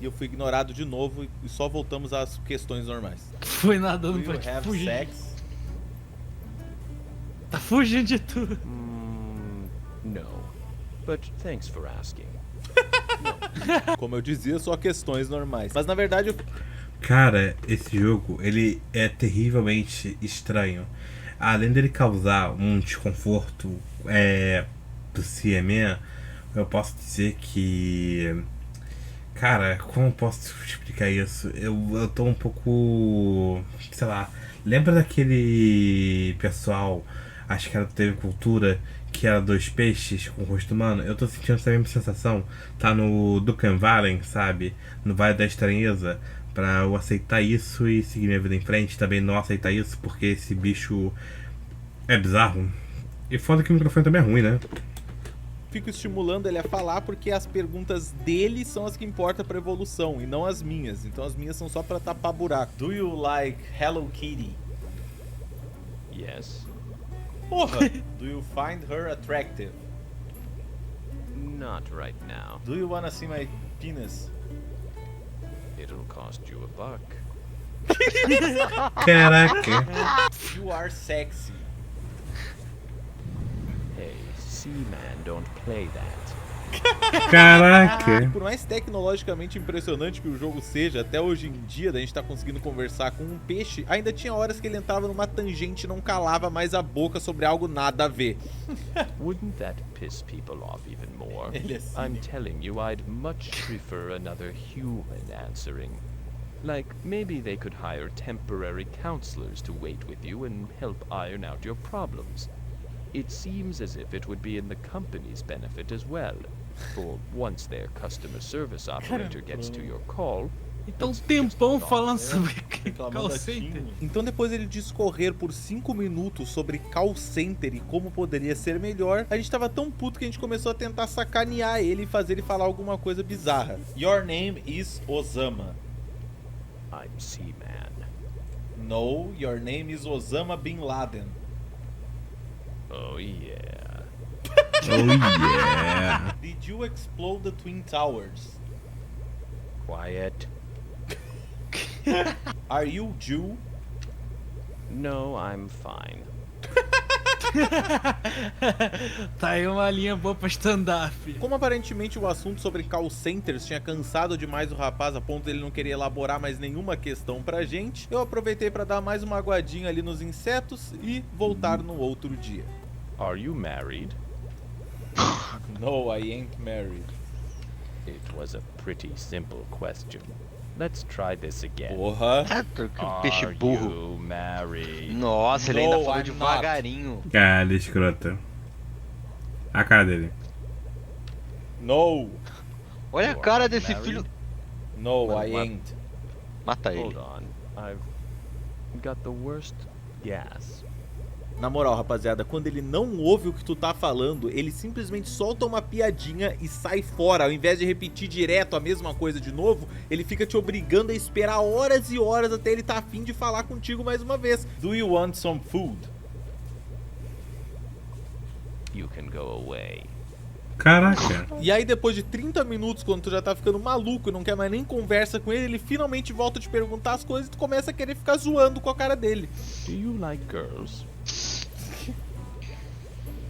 S5: E eu fui ignorado de novo e só voltamos às questões normais.
S8: Foi
S5: Do
S8: nadando
S5: you
S8: pra te
S5: have
S8: fugir.
S5: sex?
S8: Tá fugindo de tudo.
S11: No. But thanks for asking.
S5: Como eu dizia, só questões normais. Mas na verdade eu...
S1: Cara, esse jogo, ele é terrivelmente estranho. Além dele causar um desconforto do Seaman, eu posso dizer que... Cara, como eu posso explicar isso? Eu tô um pouco... sei lá... Lembra daquele pessoal, acho que era do TV Cultura, que era 2 peixes com o rosto humano? Eu tô sentindo essa mesma sensação. Tá no Dukan Valen, sabe? No Vale da Estranheza. Pra eu aceitar isso e seguir minha vida em frente. Também não aceitar isso, porque esse bicho é bizarro. E foda que o microfone também é ruim, né?
S5: fico estimulando ele a falar porque as perguntas dele são as que importam pra evolução e não as minhas. Então as minhas são só pra tapar buraco. Do you like Hello Kitty?
S11: Yes.
S5: Porra! Do you find her attractive?
S11: Not right now.
S5: Do you wanna see my penis?
S11: It'll cost you $1.
S1: Caraca.
S5: You are sexy.
S11: Hey, Seaman, don't play that.
S1: Caraca.
S5: Por mais tecnologicamente impressionante que o jogo seja, até hoje em dia, da gente tá conseguindo conversar com um peixe, ainda tinha horas que ele entrava numa tangente e não calava mais a boca sobre algo nada a ver.
S11: Wouldn't that piss people off even more?
S5: Ele é
S11: I'm telling you, I'd much prefer another human answering. Like, maybe they could hire temporary counselors to wait with you and help iron out your problems. It seems as if it would be in the company's benefit as well. For once their customer service operator gets to your call,
S8: Então, tempão falando sobre call
S5: Reclamando
S8: center.
S5: assim. Então depois ele discorrer por 5 minutos sobre call center e como poderia ser melhor, a gente tava tão puto que a gente começou a tentar sacanear ele e fazer ele falar alguma coisa bizarra. Your name is Osama.
S11: I'm Seaman.
S5: No, your name is Osama Bin Laden.
S11: Oh yeah.
S1: Oh yeah.
S5: Did you explode the Twin Towers?
S11: Quiet.
S5: Are you Jew?
S11: No, I'm fine.
S8: Tá aí uma linha boa pra stand-up.
S5: Como aparentemente o assunto sobre call centers tinha cansado demais o rapaz a ponto dele não querer elaborar mais nenhuma questão pra gente, eu aproveitei pra dar mais uma aguadinha ali nos insetos e voltar no outro dia.
S11: Are you married?
S5: No, I ain't married.
S11: It was a pretty simple question. Let's try this again.
S5: Porra.
S7: Peixe
S11: Are
S7: burro.
S11: you married?
S7: Nossa, ele ainda
S5: No,
S7: falou
S5: I'm
S7: devagarinho.
S1: Cara, escrota. A cara dele.
S5: No.
S7: Olha a
S11: You
S7: cara
S11: are
S7: desse
S11: married?
S7: filho.
S5: No,
S11: Well,
S5: I
S11: what?
S5: ain't.
S7: Mata ele.
S11: Hold on. I've got the worst gas.
S5: Na moral, rapaziada, quando ele não ouve o que tu tá falando, ele simplesmente solta uma piadinha e sai fora. Ao invés de repetir direto a mesma coisa de novo, ele fica te obrigando a esperar horas e horas até ele tá afim de falar contigo mais uma vez. Do you want some food?
S11: You can go away.
S1: Caraca.
S5: E aí depois de 30 minutos, quando tu já tá ficando maluco e não quer mais nem conversa com ele, ele finalmente volta a te perguntar as coisas e tu começa a querer ficar zoando com a cara dele.
S11: Do you like girls?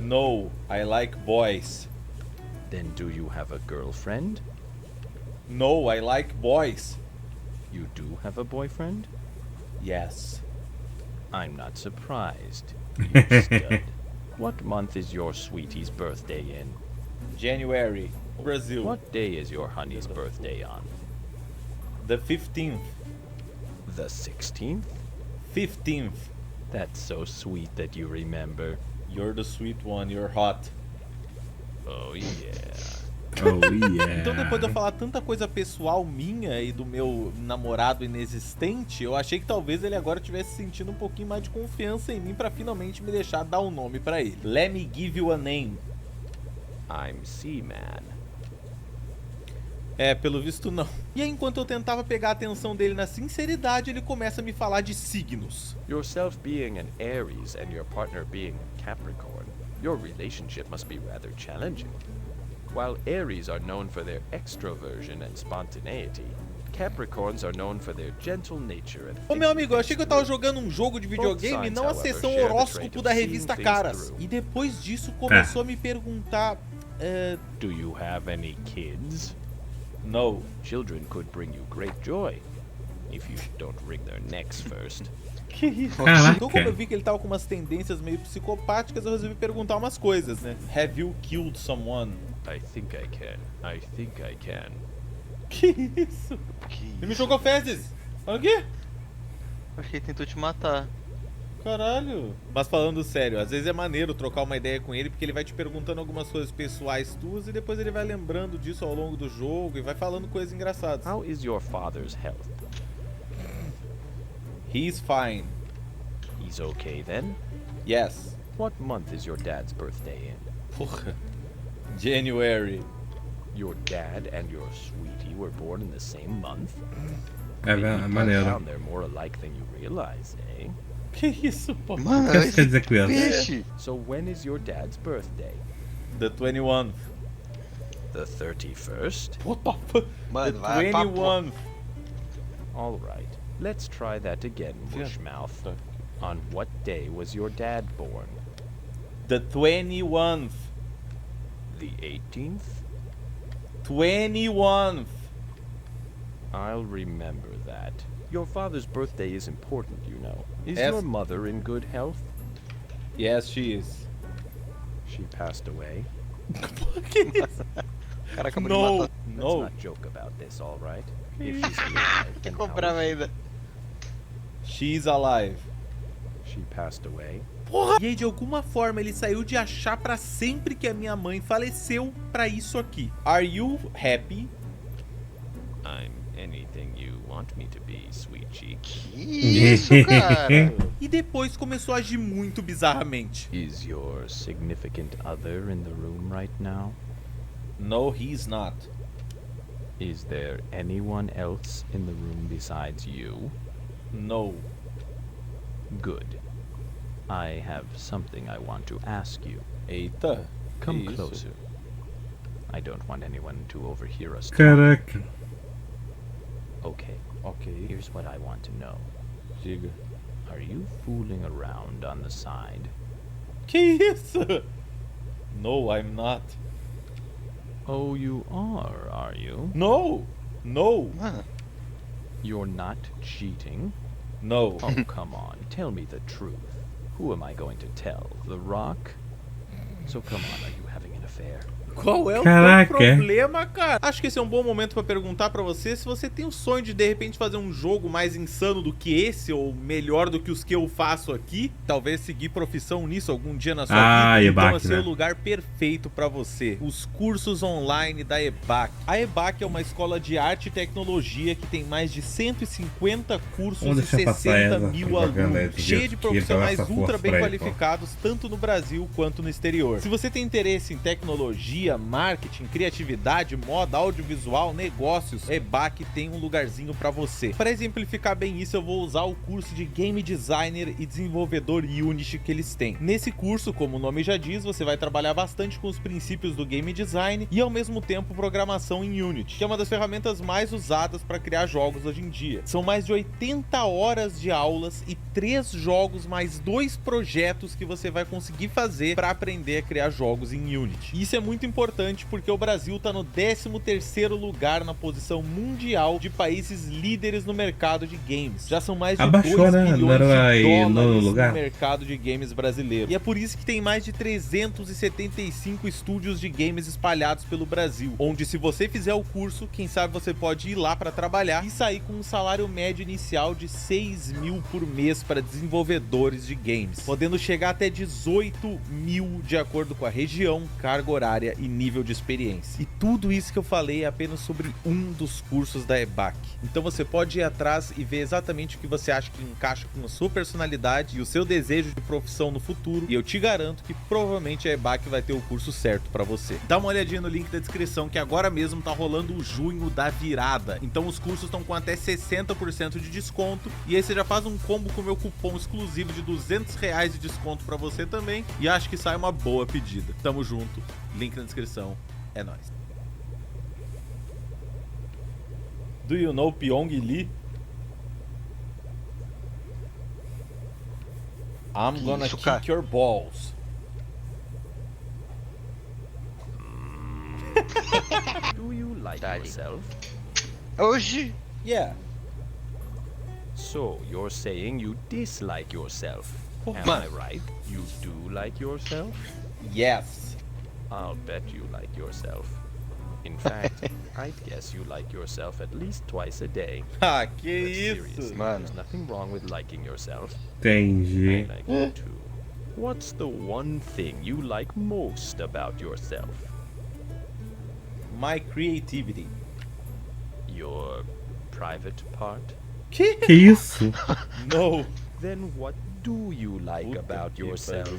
S5: No, I like boys.
S11: Then do you have a girlfriend?
S5: No, I like boys.
S11: You do have a boyfriend?
S5: Yes.
S11: I'm not surprised. You stud. What month is your sweetie's birthday in?
S5: January, Brazil.
S11: What day is your honey's birthday on?
S5: The 15th.
S11: The 16th?
S5: 15th.
S11: That's so sweet that you remember.
S5: You're the sweet one, you're hot.
S11: Oh yeah.
S1: Oh, yeah.
S5: Então depois de eu falar tanta coisa pessoal minha e do meu namorado inexistente, eu achei que talvez ele agora estivesse sentindo um pouquinho mais de confiança em mim pra finalmente me deixar dar um nome pra ele. Let me give you a name.
S11: I'm Seaman.
S5: É, pelo visto não. E aí, enquanto eu tentava pegar a atenção dele na sinceridade, ele começa a me falar de signos.
S11: Yourself being an Aries and your partner being a Capricorn, your relationship must be rather challenging. While Aries are known for their extroversion and spontaneity, Capricorns are known for their gentle nature and...
S5: Ô meu amigo, eu achei que eu tava jogando um jogo de videogame e não a sessão horóscopo da revista Caras. E depois disso começou a me perguntar...
S11: Do you have any kids?
S5: No.
S11: Children could bring you great joy, if you don't wring their necks first.
S5: Que isso? Então, como eu vi que ele tava com umas tendências meio psicopáticas, eu resolvi perguntar umas coisas, né? Have you killed someone?
S11: I think I can. I think I can.
S5: Que isso? Ele me jogou fezes. Olha aqui.
S7: Acho que ele tentou te matar.
S5: Caralho. Mas falando sério, às vezes é maneiro trocar uma ideia com ele, porque ele vai te perguntando algumas coisas pessoais tuas e depois ele vai lembrando disso ao longo do jogo e vai falando coisas engraçadas.
S11: How is your father's health?
S5: He's fine.
S11: He's okay then?
S5: Yes.
S11: What month is your dad's birthday in?
S5: Porra. January.
S11: Your dad and your sweetie were born in the same month?
S1: É maneiro.
S11: They're more alike than you realize, eh?
S5: Que isso, pô?
S1: O que você quer dizer com isso?
S11: So when is your dad's birthday?
S5: The 21st.
S11: The 31st?
S5: What the fuck? The 21st.
S11: All right. Let's try that again, Bushmouth. On what day was your dad born?
S5: The 21st.
S11: The 18th?
S5: 21st.
S11: I'll remember that. Your father's birthday is important, you know. Is
S5: Yes.
S11: your mother in good health?
S5: Yes, she is.
S11: She passed away?
S5: Que isso?
S7: Cara, acabou de
S5: No,
S7: matar.
S11: Let's
S5: no.
S11: not joke about this, all right? If she's alive,
S7: Que
S11: then
S7: comprava
S11: how is
S7: ainda.
S5: She's alive.
S11: she passed away?
S5: Porra! E aí, de alguma forma, ele saiu de achar pra sempre que a minha mãe faleceu pra isso aqui. Are you happy?
S11: I'm anything you want me to be, sweet cheek.
S7: Que isso, cara?
S5: E depois começou a agir muito bizarramente.
S11: Is your significant other in the room right now?
S5: No, he's not.
S11: Is there anyone else in the room besides you?
S5: No.
S11: Good. I have something I want to ask you.
S5: Eita.
S11: Come
S5: que isso?
S11: closer. I don't want anyone to overhear us talk.
S1: Caraca.
S11: Okay,
S5: Ok.
S11: here's what I want to know.
S5: Diga.
S11: Are you fooling around on the side?
S5: Que isso? No, I'm not.
S11: Oh, you are you?
S5: No. No.
S7: Mano,
S11: You're not cheating?
S5: No.
S11: Oh, come on, tell me the truth. Who am I going to tell? The Rock? So come on, are you having an affair?
S5: Qual é o
S1: Caraca.
S5: teu problema, cara? Acho que esse é um bom momento pra perguntar pra você se você tem o sonho de repente fazer um jogo mais insano do que esse ou melhor do que os que eu faço aqui. Talvez seguir profissão nisso algum dia na sua vida. Então
S1: EBAC,
S5: esse é o
S1: né?
S5: lugar perfeito pra você. Os cursos online da EBAC. A EBAC é uma escola de arte e tecnologia que tem mais de 150 cursos
S1: Vamos
S5: e
S1: deixar passar
S5: 60
S1: essa
S5: mil
S1: propaganda aí
S5: alunos.
S1: do
S5: Cheia
S1: jeito
S5: de
S1: que ele dá
S5: profissionais
S1: essa
S5: ultra
S1: força
S5: bem
S1: pra ele, pô.
S5: qualificados tanto no Brasil quanto no exterior. Se você tem interesse em tecnologia, marketing, criatividade, moda, audiovisual, negócios, EBAC tem um lugarzinho pra você. Para exemplificar bem isso, eu vou usar o curso de Game Designer e Desenvolvedor Unity que eles têm. Nesse curso, como o nome já diz, você vai trabalhar bastante com os princípios do Game Design e ao mesmo tempo programação em Unity, que é uma das ferramentas mais usadas para criar jogos hoje em dia. São mais de 80 horas de aulas e 3 jogos mais 2 projetos que você vai conseguir fazer para aprender a criar jogos em Unity. E isso é muito importante porque o Brasil tá no 13º lugar na posição mundial de países líderes no mercado de games. Já são mais de 2 bilhões de dólares no mercado de games brasileiro. E é por isso que tem mais de 375 estúdios de games espalhados pelo Brasil, onde se você fizer o curso, quem sabe você pode ir lá para trabalhar e sair com um salário médio inicial de 6 mil por mês para desenvolvedores de games, podendo chegar até 18 mil de acordo com a região, carga horária e nível de experiência. E tudo isso que eu falei é apenas sobre um dos cursos da EBAC. Então você pode ir atrás e ver exatamente o que você acha que encaixa com a sua personalidade e o seu desejo de profissão no futuro, e eu te garanto que provavelmente a EBAC vai ter o curso certo para você. Dá uma olhadinha no link da descrição que agora mesmo tá rolando o junho da virada. Então os cursos estão com até 60% de desconto, e aí você já faz um combo com o meu cupom exclusivo de R$200 de desconto para você também, e acho que sai uma boa pedida. Tamo junto, link na descrição, é nóis. Do you know Pyong Lee? I'm gonna kick your balls.
S11: Do you like yourself?
S3: Oxi!
S5: Yeah.
S11: So, you're saying you dislike yourself. Am I right? You do like yourself?
S5: Yes.
S11: I'll bet you like yourself. In fact, I'd guess you like yourself at least twice a day.
S5: Ah, que isso,
S11: mano. There's nothing wrong with liking yourself.
S1: Entendi.
S11: I like you too. What's the one thing you like most about yourself?
S5: My creativity.
S11: Your private part?
S1: Que isso?
S5: No.
S11: Then what do you like about yourself?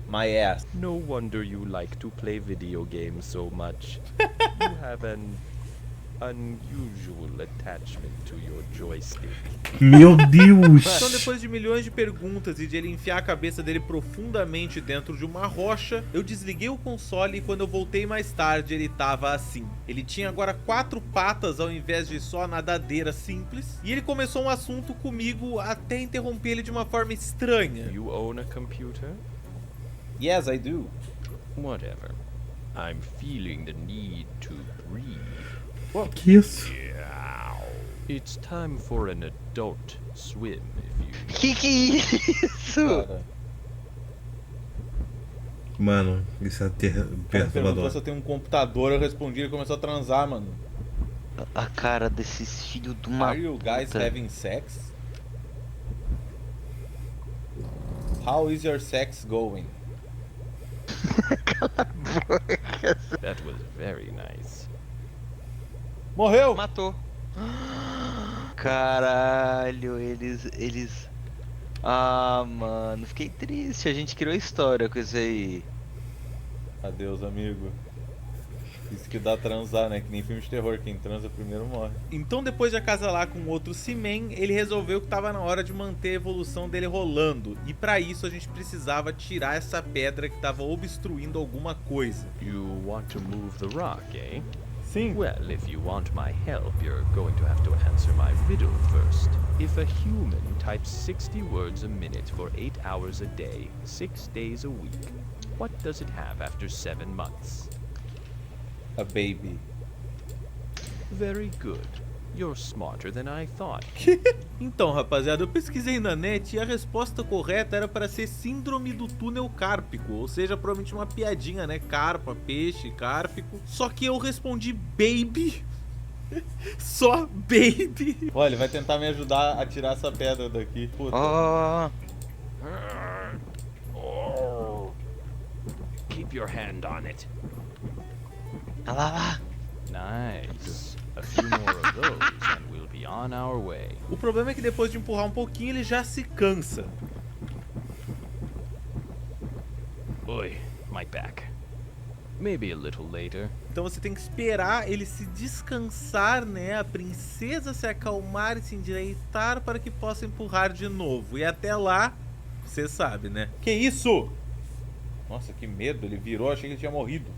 S5: My ass.
S11: No wonder you like to play video games so much. You have an unusual attachment to your joystick.
S1: Meu Deus!
S5: Então, depois de milhões de perguntas e de ele enfiar a cabeça dele profundamente dentro de uma rocha, eu desliguei o console e quando eu voltei mais tarde ele tava assim. Ele tinha agora 4 patas ao invés de só a nadadeira simples, e ele começou um assunto comigo até interromper ele de uma forma estranha.
S11: You own a computer?
S5: Yes, I do.
S11: Whatever. I'm feeling the need to breathe.
S1: Que isso?
S11: It's time for an adult swim if you...
S3: Que isso?
S5: Cara.
S1: Mano, isso é perturbador.
S5: Se eu tenho um computador, eu respondi, ele começou a transar, mano.
S3: A cara desses filhos de uma
S5: Are you guys having sex? How is your sex going?
S11: That was very nice.
S5: Morreu!
S3: Matou. Caralho, eles... Ah, mano, fiquei triste. A gente criou história com isso aí.
S5: Adeus, amigo. Isso que dá transar, né? Que nem filme de terror, quem transa primeiro morre. Então, depois de acasalar com outro Seaman, ele resolveu que tava na hora de manter a evolução dele rolando. E pra isso a gente precisava tirar essa pedra que tava obstruindo alguma coisa.
S11: You want to move the rock, eh?
S5: Sim.
S11: Well, if you want my help, you're going to have to answer my riddle first. If a human types 60 words a minute for 8 hours a day, 6 days a week, what does it have after 7 months?
S5: A baby.
S11: Very good. You're smarter than I thought.
S5: Então, rapaziada, eu pesquisei na net e a resposta correta era para ser síndrome do túnel cárpico, ou seja, provavelmente uma piadinha, né? Carpa, peixe, cárpico. Só que eu respondi baby. Só baby. Olha, ele vai tentar me ajudar a tirar essa pedra daqui. Puta.
S11: Keep your hand on it.
S3: Olha lá.
S11: Nice. A few more of those and we'll be on our way.
S5: O problema é que depois de empurrar um pouquinho, ele já se cansa.
S11: Oi, my back. Maybe a little later.
S5: Então você tem que esperar ele se descansar, né? A princesa se acalmar e se endireitar para que possa empurrar de novo. E até lá, você sabe, né? Que isso? Nossa, que medo. Ele virou, achei que ele tinha morrido.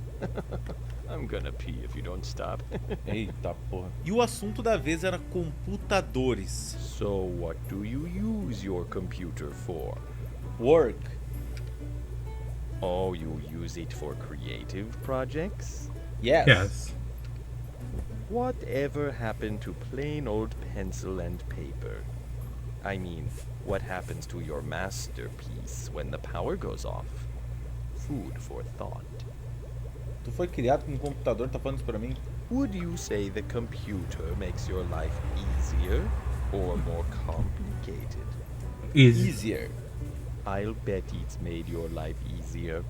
S11: I'm gonna pee if you don't stop.
S5: Eita porra. E o assunto da vez era computadores.
S11: So what do you use your computer for?
S5: Work.
S11: Oh, you use it for creative projects?
S1: Yes.
S11: Whatever happened to plain old pencil and paper? I mean, what happens to your masterpiece when the power goes off? Food for thought.
S5: Tu foi criado com um computador, tá falando isso pra mim?
S11: Would you say the computer makes your life easier or more complicated?
S5: Easier.
S11: I'll bet it's made your life easier.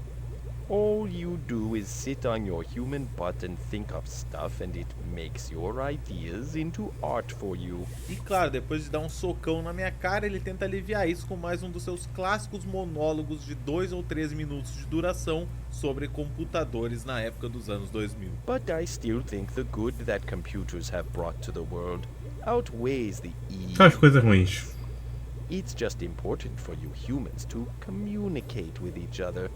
S11: All you do is sit on your human butt and think of stuff, and it makes your ideas into art for you.
S5: E claro, depois de dar um socão na minha cara, ele tenta aliviar isso com mais um dos seus clássicos monólogos de 2 ou 3 minutos de duração sobre computadores na época dos anos 2000.
S11: But I still think the good that computers have brought to the world outweighs the evil.
S1: Só as coisas ruins.
S11: It's just important for you humans to communicate with each other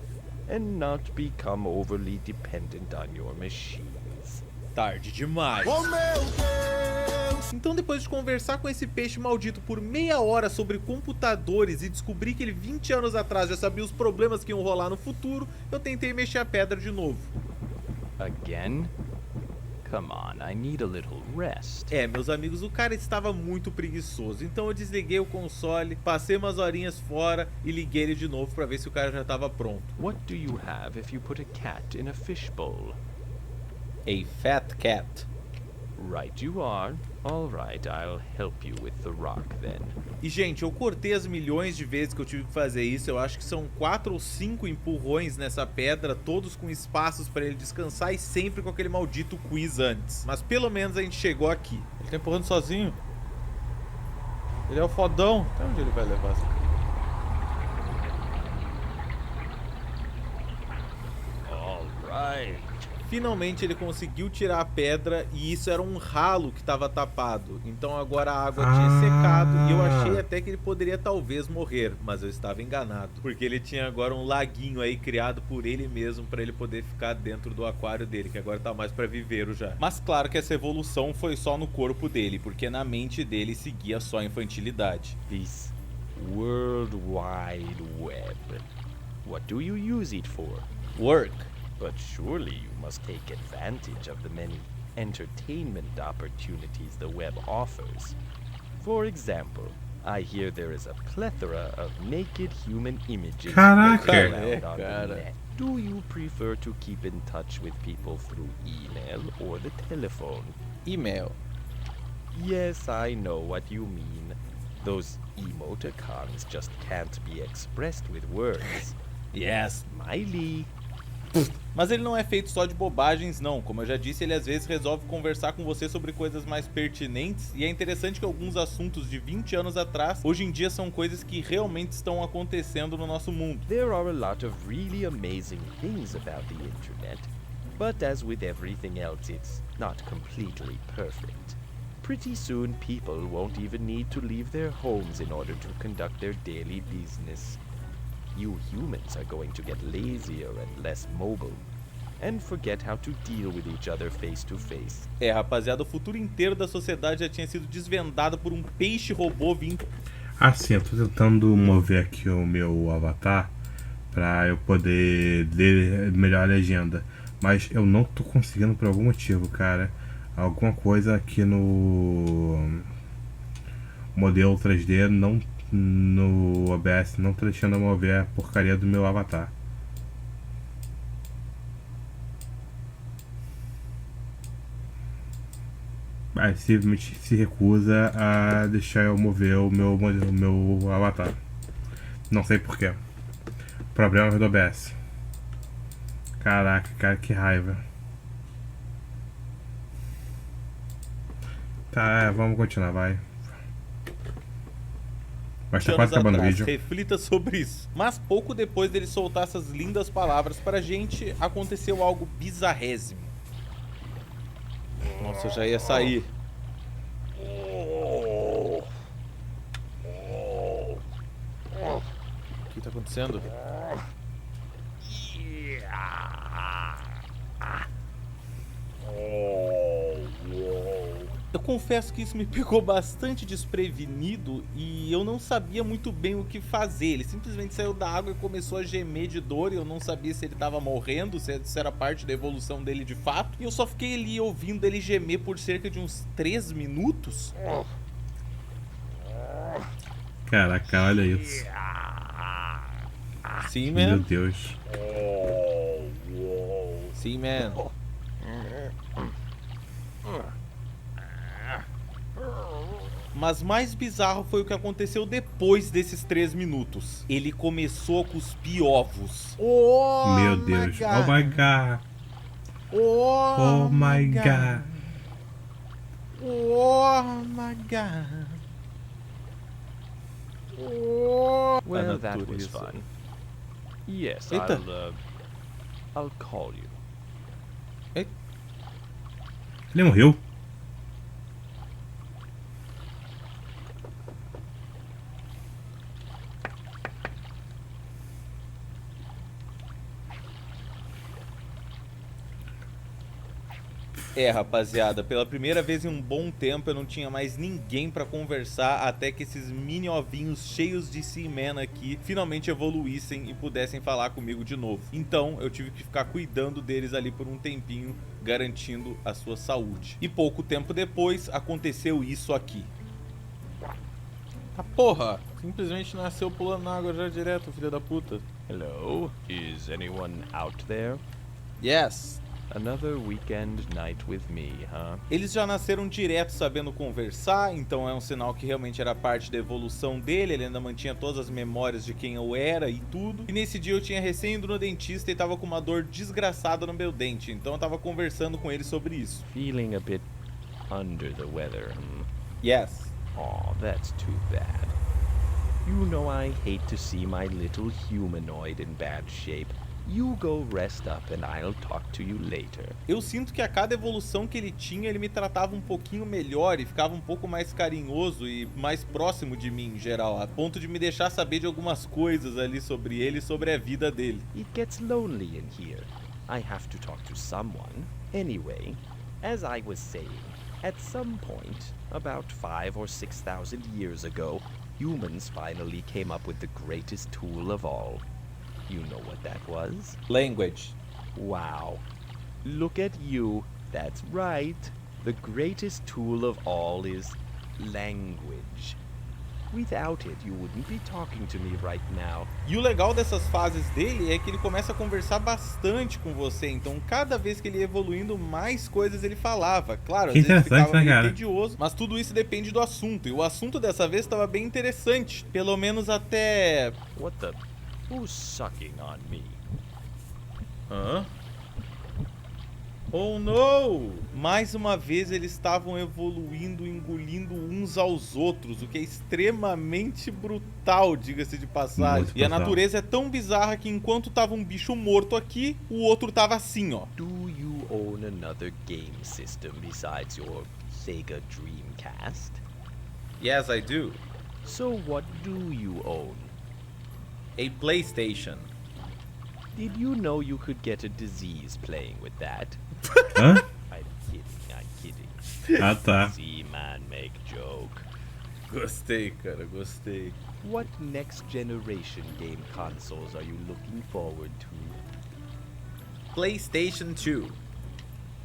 S11: and not become overly dependent on your machines.
S5: Tarde demais.
S6: Oh, meu Deus!
S5: Então, depois de conversar com esse peixe maldito por meia hora sobre computadores e descobrir que ele 20 anos atrás já sabia os problemas que iam rolar no futuro, eu tentei mexer a pedra de novo.
S11: Again? Come on, I need a little rest.
S5: Meus amigos, o cara estava muito preguiçoso, então eu desliguei o console, passei umas horinhas fora e liguei ele de novo pra ver se o cara já estava pronto.
S11: What do you have if you put a cat in a fishbowl?
S5: A fat cat.
S11: Right you are. All right, I'll help you with the rock then.
S5: E gente, eu cortei as milhões de vezes que eu tive que fazer isso. Eu acho que são 4 ou 5 empurrões nessa pedra, todos com espaços pra ele descansar e sempre com aquele maldito quiz antes. Mas pelo menos a gente chegou aqui. Ele tá empurrando sozinho. Ele é o fodão. Até onde ele vai levar essa coisa?
S11: All right.
S5: Finalmente ele conseguiu tirar a pedra e isso era um ralo que estava tapado. Então agora a água tinha secado e eu achei até que ele poderia talvez morrer, mas eu estava enganado. Porque ele tinha agora um laguinho aí criado por ele mesmo para ele poder ficar dentro do aquário dele, que agora tá mais para viveiro já. Mas claro que essa evolução foi só no corpo dele, porque na mente dele seguia só a infantilidade.
S11: This World Wide Web. What do you use it for?
S5: Work.
S11: But surely you must take advantage of the many entertainment opportunities the web offers. For example, I hear there is a plethora of naked human images
S1: Caraca.
S11: around on the net. Do you prefer to keep in touch with people through email or the telephone?
S5: Email.
S11: Yes, I know what you mean. Those emoticons just can't be expressed with words.
S5: Yes.
S11: Smiley.
S5: Mas ele não é feito só de bobagens não, como eu já disse, ele às vezes resolve conversar com você sobre coisas mais pertinentes e é interessante que alguns assuntos de 20 anos atrás, hoje em dia são coisas que realmente estão acontecendo no nosso mundo.
S11: There are a lot of really amazing things about the internet, but as with everything else, it's not completely perfect. Pretty soon people won't even need to leave their homes in order to conduct their daily business. You humans are going to get lazier and less mobile, and forget how to deal with each other face to face.
S5: Rapaziada, o futuro inteiro da sociedade já tinha sido desvendado por um peixe robô vindo.
S1: Assim, eu tô tentando mover aqui o meu avatar pra eu poder ler melhor a legenda, mas eu não tô conseguindo por algum motivo, cara. Alguma coisa aqui no modelo 3D não, no OBS não tá deixando eu mover a porcaria do meu avatar. Simplesmente se recusa a deixar eu mover o meu avatar. Não sei porquê. Problema do OBS. Caraca, cara, que raiva. Tá, vamos continuar, vai. Mas tá quase acabando o vídeo.
S5: Reflita sobre isso. Mas pouco depois dele soltar essas lindas palavras pra gente, aconteceu algo bizarrésimo. Nossa, eu já ia sair. O que tá acontecendo? Eu confesso que isso me pegou bastante desprevenido e eu não sabia muito bem o que fazer. Ele simplesmente saiu da água e começou a gemer de dor e eu não sabia se ele tava morrendo, se isso era parte da evolução dele de fato. E eu só fiquei ali ouvindo ele gemer por cerca de uns 3 minutos.
S1: Caraca, olha isso.
S5: Sim,
S1: Meu
S5: man.
S1: Deus.
S5: Sim, man. Mas mais bizarro foi o que aconteceu depois desses 3 minutos. Ele começou a cuspir ovos.
S1: Meu Deus. Oh my god. Oh my god.
S5: Oh my god.
S11: Well, that was fun. Yes,
S5: Eita.
S11: I'll call you.
S1: Ele morreu?
S5: É, rapaziada, pela primeira vez em um bom tempo eu não tinha mais ninguém pra conversar até que esses mini ovinhos cheios de Seaman aqui finalmente evoluíssem e pudessem falar comigo de novo. Então eu tive que ficar cuidando deles ali por um tempinho, garantindo a sua saúde. E pouco tempo depois aconteceu isso aqui. Ah, porra! Simplesmente nasceu pulando na água já direto, filho da puta.
S11: Hello? Is anyone out there?
S5: Yes!
S11: Another weekend night with me, huh?
S5: Eles já nasceram direto sabendo conversar, então é um sinal que realmente era parte da evolução dele, ele ainda mantinha todas as memórias de quem eu era e tudo. E nesse dia eu tinha recém ido no dentista e tava com uma dor desgraçada no meu dente, então eu tava conversando com ele sobre isso.
S11: Feeling a bit under the weather,
S5: Yes.
S11: Aw, that's too bad. You know I hate to see my little humanoid in bad shape. You go rest up and I'll talk to you later.
S5: Eu sinto que a cada evolução que ele tinha, ele me tratava um pouquinho melhor e ficava um pouco mais carinhoso e mais próximo de mim em geral, a ponto de me deixar saber de algumas coisas ali sobre ele e sobre a vida dele.
S11: It gets lonely in here. I have to talk to someone. Anyway, as I was saying, at some point, about 5,000 or 6,000 years ago, humans finally came up with the greatest tool of all. You know what that was?
S5: Language.
S11: Wow. Look at you. That's right. The greatest tool of all is language. Without it, you wouldn't be talking to me right now.
S5: E o legal dessas fases dele é que ele começa a conversar bastante com você, então cada vez que ele ia evoluindo, mais coisas ele falava. Claro, às vezes ficava meio tedioso, mas tudo isso depende do assunto, e o assunto dessa vez estava bem interessante, pelo menos até...
S11: What the... Who's sucking on me?
S5: Hã? Oh no! Mais uma vez eles estavam evoluindo, engolindo uns aos outros, o que é extremamente brutal, diga-se de passagem. E a natureza é tão bizarra que enquanto tava um bicho morto aqui, o outro tava assim, ó.
S11: Do you own another game system besides your Sega Dreamcast?
S5: Yes, I do.
S11: So what do you own?
S5: A PlayStation.
S11: Did you know you could get a disease playing with that?
S1: Hã?
S11: I'm kidding.
S1: Ah, tá.
S11: Seaman make joke.
S5: Gostei, cara, gostei.
S11: What next generation game consoles are you looking forward to?
S5: PlayStation 2.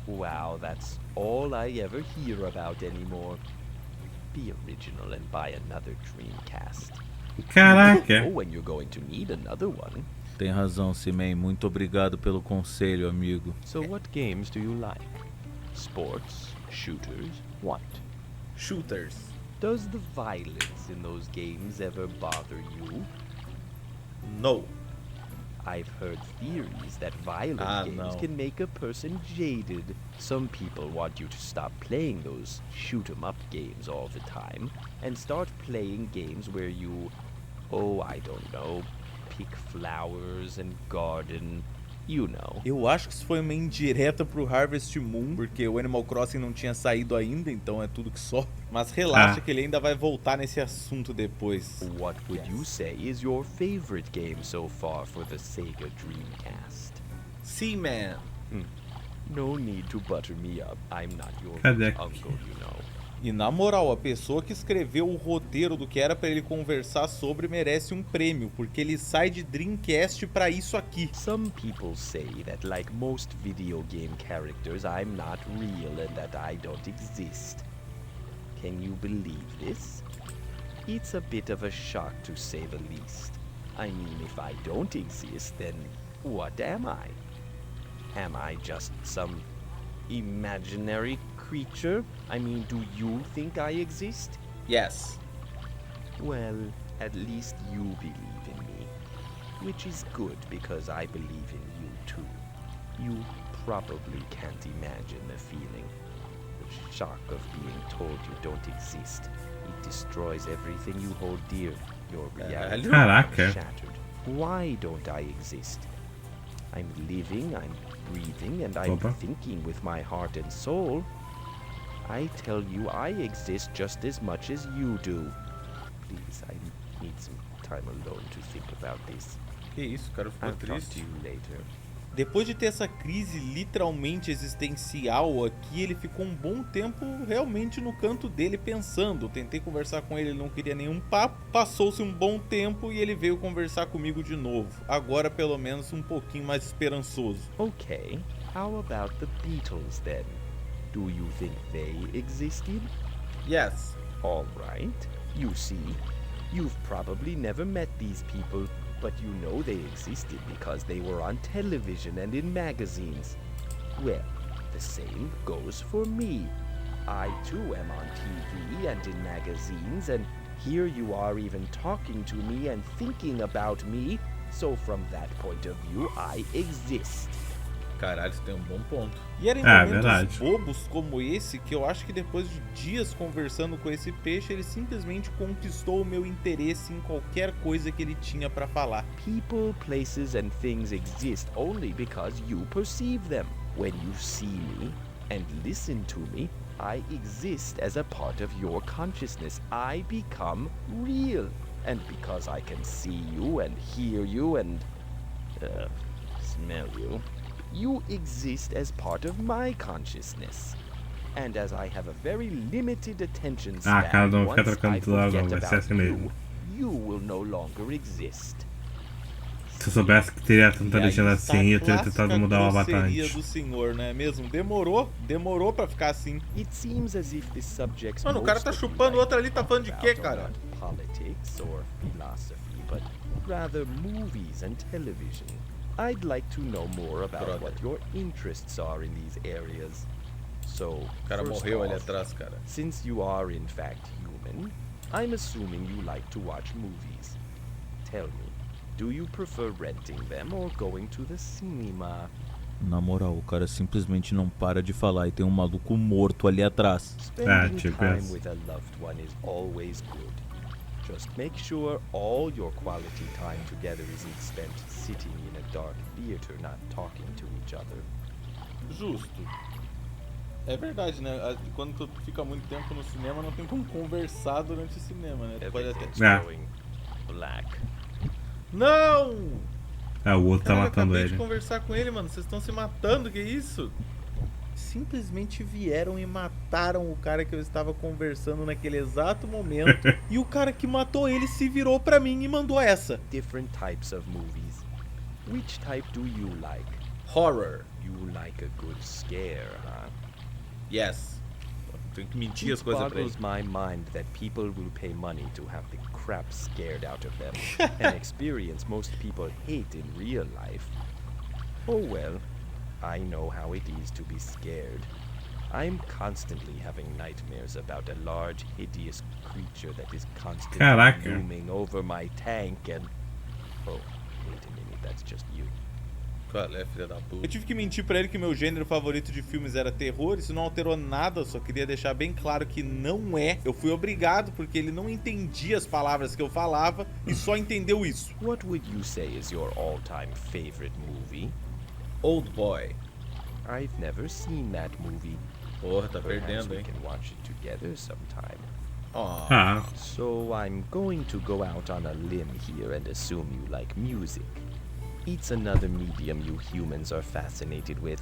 S11: Wow, that's all I ever hear about anymore. Be original and buy another Dreamcast.
S1: Caraca.
S11: Oh, when you're going to need another one.
S5: Tem razão, Seaman. Muito obrigado pelo conselho, amigo.
S11: So what games do you like? Sports? Shooters? What?
S5: Shooters.
S11: Does the violence in those games ever bother you?
S5: No.
S11: I've heard theories that violent games can make a person jaded. Some people want you to stop playing those shoot-'em-up games all the time and start playing games where you, oh, I don't know, pick flowers and garden, you know.
S5: Eu acho que isso foi uma indireta pro Harvest Moon, porque o Animal Crossing não tinha saído ainda, então é tudo que só. Mas relaxa que ele ainda vai voltar nesse assunto depois.
S11: What would you say is your favorite game so far for the Sega Dreamcast?
S5: Seaman.
S11: No need to butter me up. I'm not your
S1: Cadê?
S11: uncle, you know.
S5: E na moral, a pessoa que escreveu o roteiro do que era pra ele conversar sobre merece um prêmio, porque ele sai de Dreamcast pra isso aqui.
S11: Some people say that like most video game characters, I'm not real and that I don't exist. Can you believe this? It's a bit of a shock to say the least. I mean, if I don't exist, then what am I? Am I just some imaginary creature? I mean, do you think I exist?
S5: Yes.
S11: Well, at least you believe in me, which is good because I believe in you too. You probably can't imagine the feeling, the shock of being told you don't exist. It destroys everything you hold dear. Your reality is shattered. Why don't I exist? I'm living, I'm breathing, and I'm thinking with my heart and soul. I tell you, I exist just as much as you do. Please, I need some time alone to think about this.
S5: Que isso, cara, ficou triste.
S11: I'll talk to you later.
S5: Depois de ter essa crise literalmente existencial aqui, ele ficou um bom tempo realmente no canto dele pensando. Eu tentei conversar com ele, ele não queria nenhum papo. Passou-se um bom tempo e ele veio conversar comigo de novo. Agora pelo menos um pouquinho mais esperançoso.
S11: Okay, how about the Beatles then? Do you think they existed?
S5: Yes.
S11: All right. You see, you've probably never met these people, but you know they existed because they were on television and in magazines. Well, the same goes for me. I too am on TV and in magazines, and here you are even talking to me and thinking about me, so from that point of view, I exist.
S5: Caralho, você tem um bom ponto. E era em momentos bobos como esse que eu acho que depois de dias conversando com esse peixe, ele simplesmente conquistou o meu interesse em qualquer coisa que ele tinha pra falar.
S11: People, places and things exist only because you perceive them. When you see me and listen to me, I exist as a part of your consciousness. I become real. And because I can see you and hear you and smell you, you exist as part of my consciousness. And as I have a very limited attention span, once I forget about you, you will no longer exist.
S1: Se eu soubesse que teria tanta legenda assim, eu teria tentado mudar o avatar antes.
S5: Do senhor, não é mesmo? Demorou pra ficar assim. Mano, o cara tá chupando, o outro ali tá falando de quê, cara?
S11: Politics or philosophy, but rather movies and television. I'd like to know more about what your interests are in these areas. So,
S5: o cara morreu ali atrás, cara.
S11: Since you are in fact human, I'm assuming you like to watch movies. Tell me, do you prefer renting them or going to the cinema?
S2: Na moral, o cara simplesmente não para de falar e tem um maluco morto ali atrás.
S11: Spending time with a loved one is always good. Just make sure all your quality time together isn't spent sitting in a dark theater not talking to each other.
S5: Justo. É verdade, né? Quando tu fica muito tempo no cinema, não tem como conversar durante o cinema, né? Tu pode até...
S11: Black.
S5: Não!
S1: O outro tá matando ele.
S5: Eu acabei de conversar com ele, mano. Vocês estão se matando, que isso? Simplesmente vieram e mataram o cara que eu estava conversando naquele exato momento. E o cara que matou ele se virou pra mim e mandou essa.
S11: Different types of movies. Which type do you like?
S5: Horror.
S11: You like a good scare, huh?
S5: Yes. Tem que mentir as coisas pra ele.
S11: It boggles my mind that people will pay money to have the crap scared out of them. An experience most people hate in real life. Oh well. I know how it is to be scared. I'm constantly having nightmares about a large, hideous creature that is constantly looming over my tank and... Oh, wait a minute, that's just you.
S5: Qual é, filha da puta? Eu tive que mentir pra ele que meu gênero favorito de filmes era terror. Isso não alterou nada, eu só queria deixar bem claro que não é. Eu fui obrigado porque ele não entendia as palavras que eu falava e só entendeu isso.
S11: What would you say is your all-time favorite movie?
S5: Old Boy.
S11: I've never seen that movie.
S5: Porra, tá perdendo, hein?
S11: We can watch it together sometime.
S5: Aww.
S11: So I'm going to go out on a limb here and assume you like music. It's another medium you humans are fascinated with.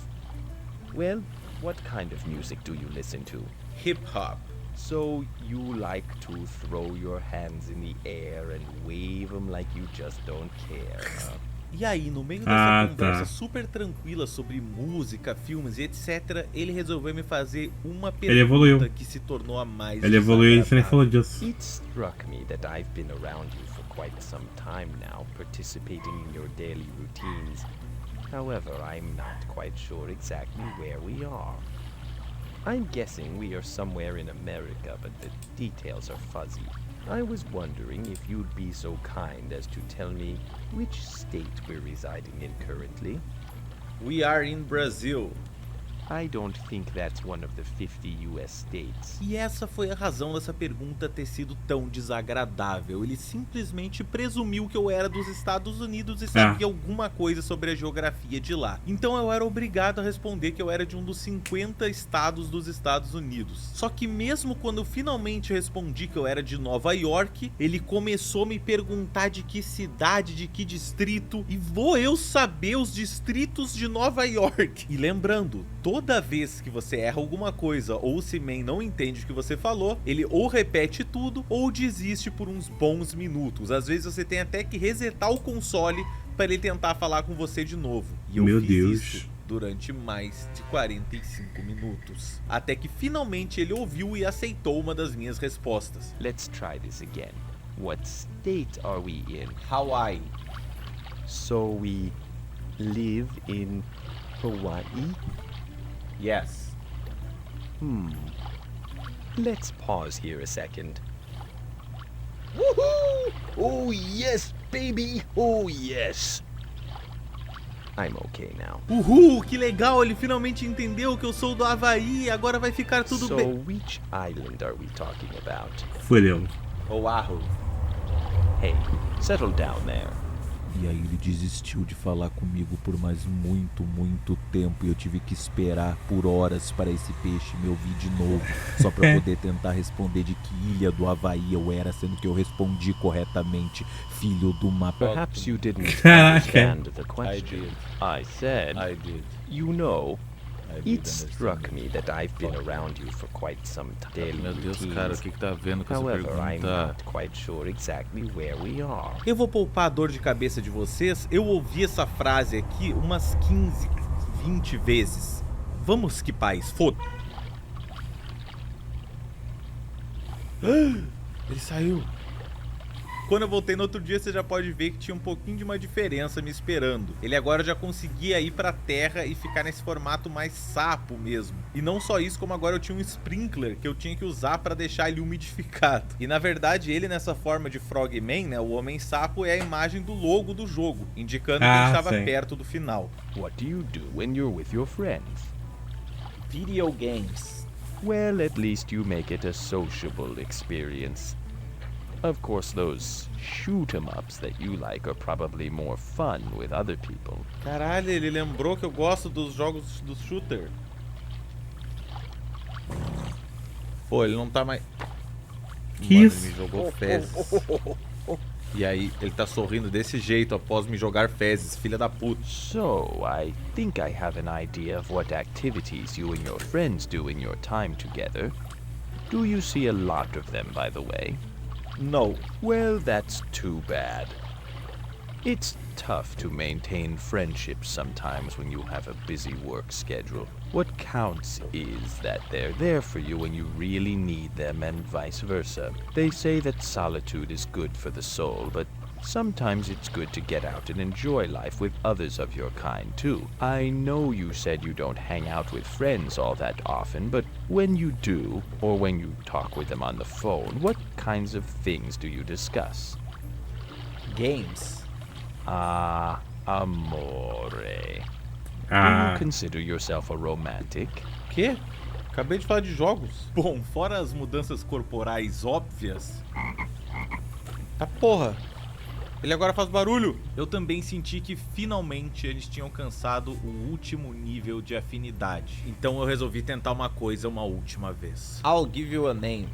S11: Well, what kind of music do you listen to?
S5: Hip-hop.
S11: So you like to throw your hands in the air and wave them like you just don't care, huh?
S5: E aí, no meio dessa conversa super tranquila sobre música, filmes e etc, ele resolveu me fazer uma pergunta que se tornou a mais desagradável.
S11: It struck me that I've been around you for quite some time now, participating in your daily routines. However, I'm not quite sure exactly where we are. I'm guessing we are somewhere in America, but the details are fuzzy. I was wondering if you'd be so kind as to tell me which state we're residing in currently.
S5: We are in Brazil.
S11: I don't think that's one of the 50 US states.
S5: E essa foi a razão dessa pergunta ter sido tão desagradável. Ele simplesmente presumiu que eu era dos Estados Unidos e sabia alguma coisa sobre a geografia de lá. Então eu era obrigado a responder que eu era de um dos 50 estados dos Estados Unidos. Só que mesmo quando eu finalmente respondi que eu era de Nova York, ele começou a me perguntar de que cidade, de que distrito, e vou eu saber os distritos de Nova York. E lembrando, toda vez que você erra alguma coisa ou o Seaman não entende o que você falou, ele ou repete tudo ou desiste por uns bons minutos. Às vezes você tem até que resetar o console para ele tentar falar com você de novo. E eu fiz isso durante mais de 45 minutos. Até que finalmente ele ouviu e aceitou uma das minhas respostas.
S11: Let's try this again. What state are we in?
S5: Hawaii.
S11: So we live in Hawaii?
S5: Yes.
S11: Let's pause here a second.
S12: Woohoo! Oh yes, baby! Oh yes!
S11: I'm okay now.
S5: Uhul, que legal! Ele finalmente entendeu que eu sou do Havaí. Agora vai ficar tudo bem.
S11: So which island are we talking about?
S1: Fudeu.
S5: Oahu.
S11: Hey, settle down there.
S13: E aí ele desistiu de falar comigo por mais muito tempo e eu tive que esperar por horas para esse peixe me ouvir de novo, só para poder tentar responder de que ilha do Havaí eu era, sendo que eu respondi corretamente, filho do mapa.
S11: Perhaps you didn't understand the question. I said, you know, it struck me that I've been around you for quite some time.
S13: Meu Deus, cara, o que tá vendo com essa
S11: However, I'm
S13: pergunta?
S11: not quite sure exactly where we are.
S5: Eu vou poupar a dor de cabeça de vocês. Eu ouvi essa frase aqui umas 15, 20 vezes. Vamos skipar isso, foda. Ele saiu. Quando eu voltei no outro dia, você já pode ver que tinha um pouquinho de uma diferença me esperando. Ele agora já conseguia ir pra terra e ficar nesse formato mais sapo mesmo. E não só isso, como agora eu tinha um sprinkler que eu tinha que usar pra deixar ele umidificado. E na verdade, ele nessa forma de Frogman, né, o Homem Sapo, é a imagem do logo do jogo, indicando que ele estava perto do final.
S11: What do you do when you're with your friends?
S5: Video games.
S11: Well, at least you make it a sociable experience. Of course, those shoot-em-ups that you like are probably more fun with other people.
S5: Caralho, ele lembrou que eu gosto dos jogos do shooter. Pô, ele não tá mais...
S1: Que
S5: Mano,
S1: isso?
S5: ele me jogou fezes. E aí, ele tá sorrindo desse jeito após me jogar fezes, filha da puta.
S11: So, I think I have an idea of what activities you and your friends do in your time together. Do you see a lot of them, by the way?
S5: No.
S11: Well, that's too bad. It's tough to maintain friendships sometimes when you have a busy work schedule. What counts is that they're there for you when you really need them and vice versa. They say that solitude is good for the soul, but sometimes it's good to get out and enjoy life with others of your kind too. I know you said you don't hang out with friends all that often, but when you do, or when you talk with them on the phone, what kinds of things do you discuss?
S5: Games.
S11: Ah, amore. Do you consider yourself a romantic?
S5: Quê? Acabei de falar de jogos. Bom, fora as mudanças corporais óbvias... Tá porra! Ele agora faz barulho! Eu também senti que finalmente eles tinham alcançado o último nível de afinidade. Então eu resolvi tentar uma coisa uma última vez. I'll give you a name.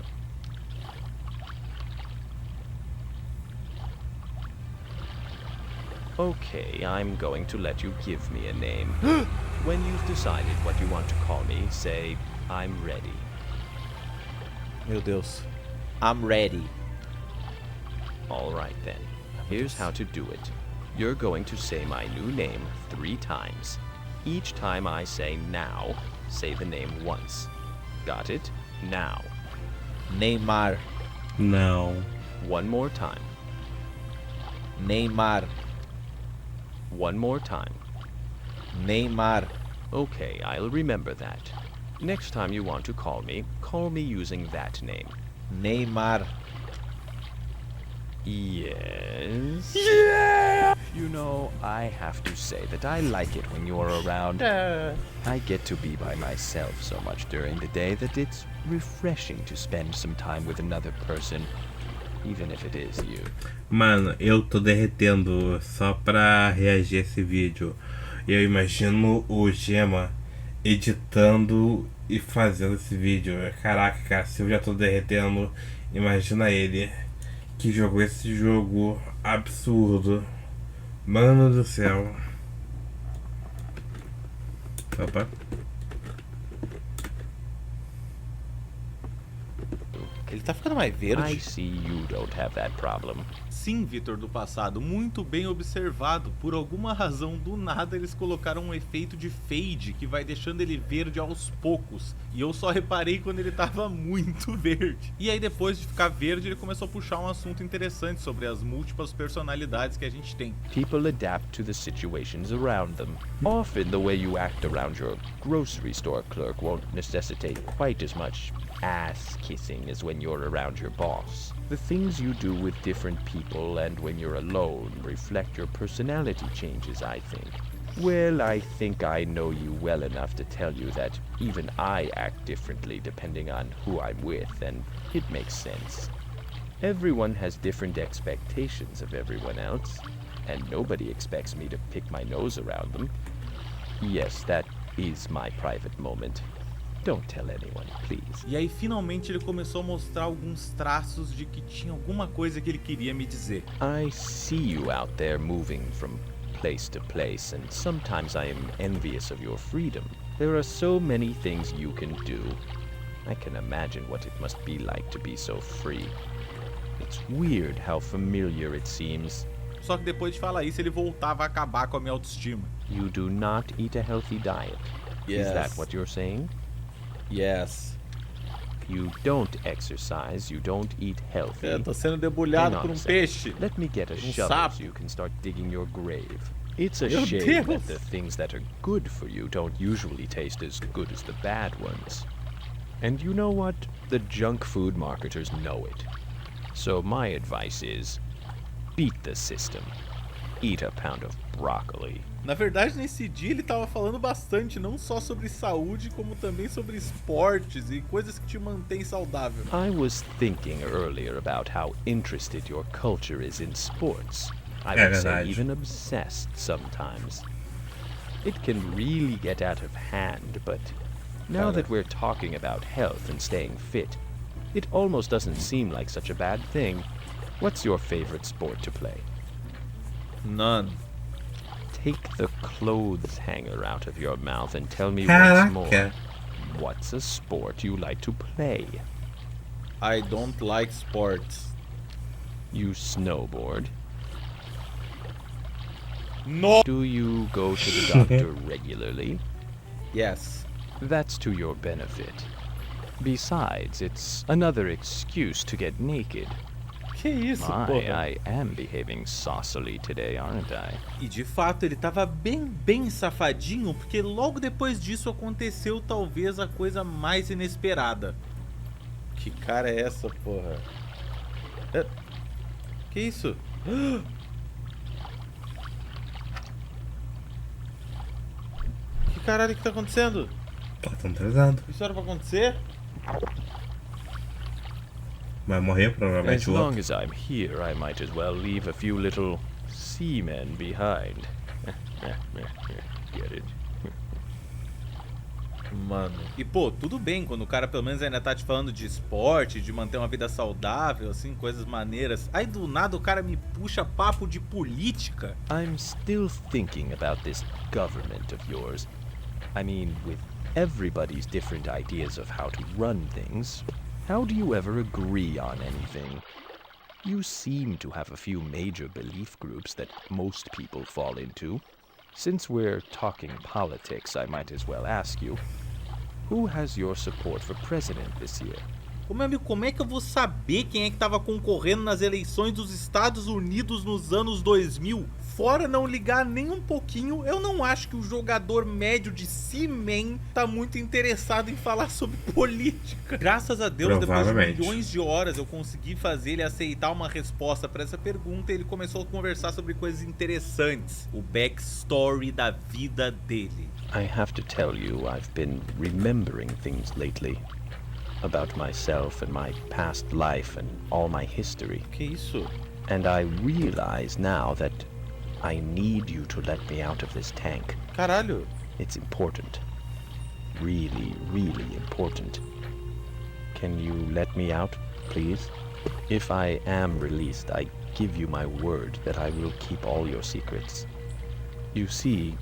S11: Okay, I'm going to let you give me a name. When you've decided what you want to call me, say, I'm ready.
S5: Meu Deus. I'm ready.
S11: Alright then. Here's how to do it. You're going to say my new name 3 times. Each time I say now, say the name once. Got it? Now.
S7: Neymar.
S1: Não.
S11: One more time.
S7: Neymar.
S11: One more time.
S7: Neymar.
S11: Okay, I'll remember that. Next time you want to call me using that name.
S7: Neymar.
S11: Yes?
S8: Yeah!
S11: You know, I have to say that I like it when you're around. I get to be by myself so much during the day that it's refreshing to spend some time with another person, even if it is you.
S1: Mano, eu tô derretendo só pra reagir a esse vídeo. Eu imagino o Gema editando e fazendo esse vídeo. Caraca, cara, se eu já tô derretendo, imagina ele que jogou esse jogo absurdo. Mano do céu. Opa.
S5: Ele tá ficando mais verde.
S11: I see you don't have that problem.
S2: Sim, Vitor do passado, muito bem observado. Por alguma razão, do nada, eles colocaram um efeito de fade que vai deixando ele verde aos poucos. E eu só reparei quando ele tava muito verde. E aí depois de ficar verde, ele começou a puxar um assunto interessante sobre as múltiplas personalidades que a gente tem.
S11: People adapt to the situations around them. Often the way you act around your grocery store clerk won't necessitate quite as much ass kissing as when you're around your boss. The things you do with different people and when you're alone reflect your personality changes, I think. Well, I think I know you well enough to tell you that even I act differently depending on who I'm with, and it makes sense. Everyone has different expectations of everyone else, and nobody expects me to pick my nose around them. Yes, that is my private moment. Don't tell anyone, please.
S2: E aí finalmente ele começou a mostrar alguns traços de que tinha alguma coisa que ele queria me dizer.
S11: I see you out there moving from place to place, and sometimes I am envious of your freedom. There are so many things you can do. I can imagine what it must be like to be so free. It's weird how familiar it seems.
S2: Só que depois de falar isso, ele voltava a acabar com a minha autoestima.
S11: You do not eat a healthy diet.
S5: Yes.
S11: Is that what you're saying?
S5: Yes.
S11: You don't exercise, you don't eat healthy.
S5: Eu tô sendo debulhado por um peixe.
S11: Let me get a shovel
S5: sapo.
S11: so you can start digging your grave. It's a
S5: Meu
S11: shame
S5: Deus.
S11: that the things that are good for you don't usually taste as good as the bad ones. And you know what? The junk food marketers know it. So my advice is, beat the system. Eat a pound of broccoli.
S2: Na verdade, nesse dia ele tava falando bastante, não só sobre saúde, como também sobre esportes e coisas que te mantêm saudável.
S11: I was thinking earlier about how interested your culture is in sports. I would say even obsessed sometimes. It can really get out of hand, but now that we're talking about health and staying fit, it almost doesn't seem like such a bad thing. What's your favorite sport to play?
S5: None.
S11: Take the clothes hanger out of your mouth and tell me once more. What's a sport you like to play?
S5: I don't like sports.
S11: You snowboard?
S5: No.
S11: Do you go to the doctor regularly?
S5: Yes.
S11: That's to your benefit. Besides, it's another excuse to get naked.
S2: Que isso, porra?
S11: I am behaving saucily today, aren't I?
S2: E de fato ele tava bem safadinho, porque logo depois disso aconteceu talvez a coisa mais inesperada.
S5: Que cara é essa, porra?
S2: Que isso? Que caralho que tá acontecendo?
S1: Estão transando.
S2: Isso era pra acontecer?
S1: Vai morrer provavelmente
S11: As
S1: o
S11: long
S1: outro.
S11: as I'm here, I might as well leave a few little seamen behind. Get it?
S5: Mano.
S2: E pô, tudo bem quando o cara pelo menos ainda tá te falando de esporte, de manter uma vida saudável, assim, coisas maneiras. Aí do nada o cara me puxa papo de política.
S11: I'm still thinking about this government of yours. I mean, with everybody's different ideas of how to run things, How do you ever agree on anything? You seem to have a few major belief groups that most people fall into. Since we're talking politics, I might as well ask you, who has your support for president this year?
S5: Ô, meu amigo, como é que eu vou saber quem é que tava concorrendo nas eleições dos Estados Unidos nos anos 2000? Fora não ligar nem um pouquinho, eu não acho que o jogador médio de Seaman tá muito interessado em falar sobre política. Graças a Deus, depois de milhões de horas, eu consegui fazer ele aceitar uma resposta para essa pergunta e ele começou a conversar sobre coisas interessantes. O backstory da vida dele.
S11: I have to tell you, I've been remembering things lately. About myself and my past life and all my history.
S5: Que isso?
S11: And I realize now that I need you to let me out of this tank.
S5: Caralho.
S11: It's important. Really, really important. Can you let me out, please? If I am released, I give you my word that I will keep all your secrets. You see,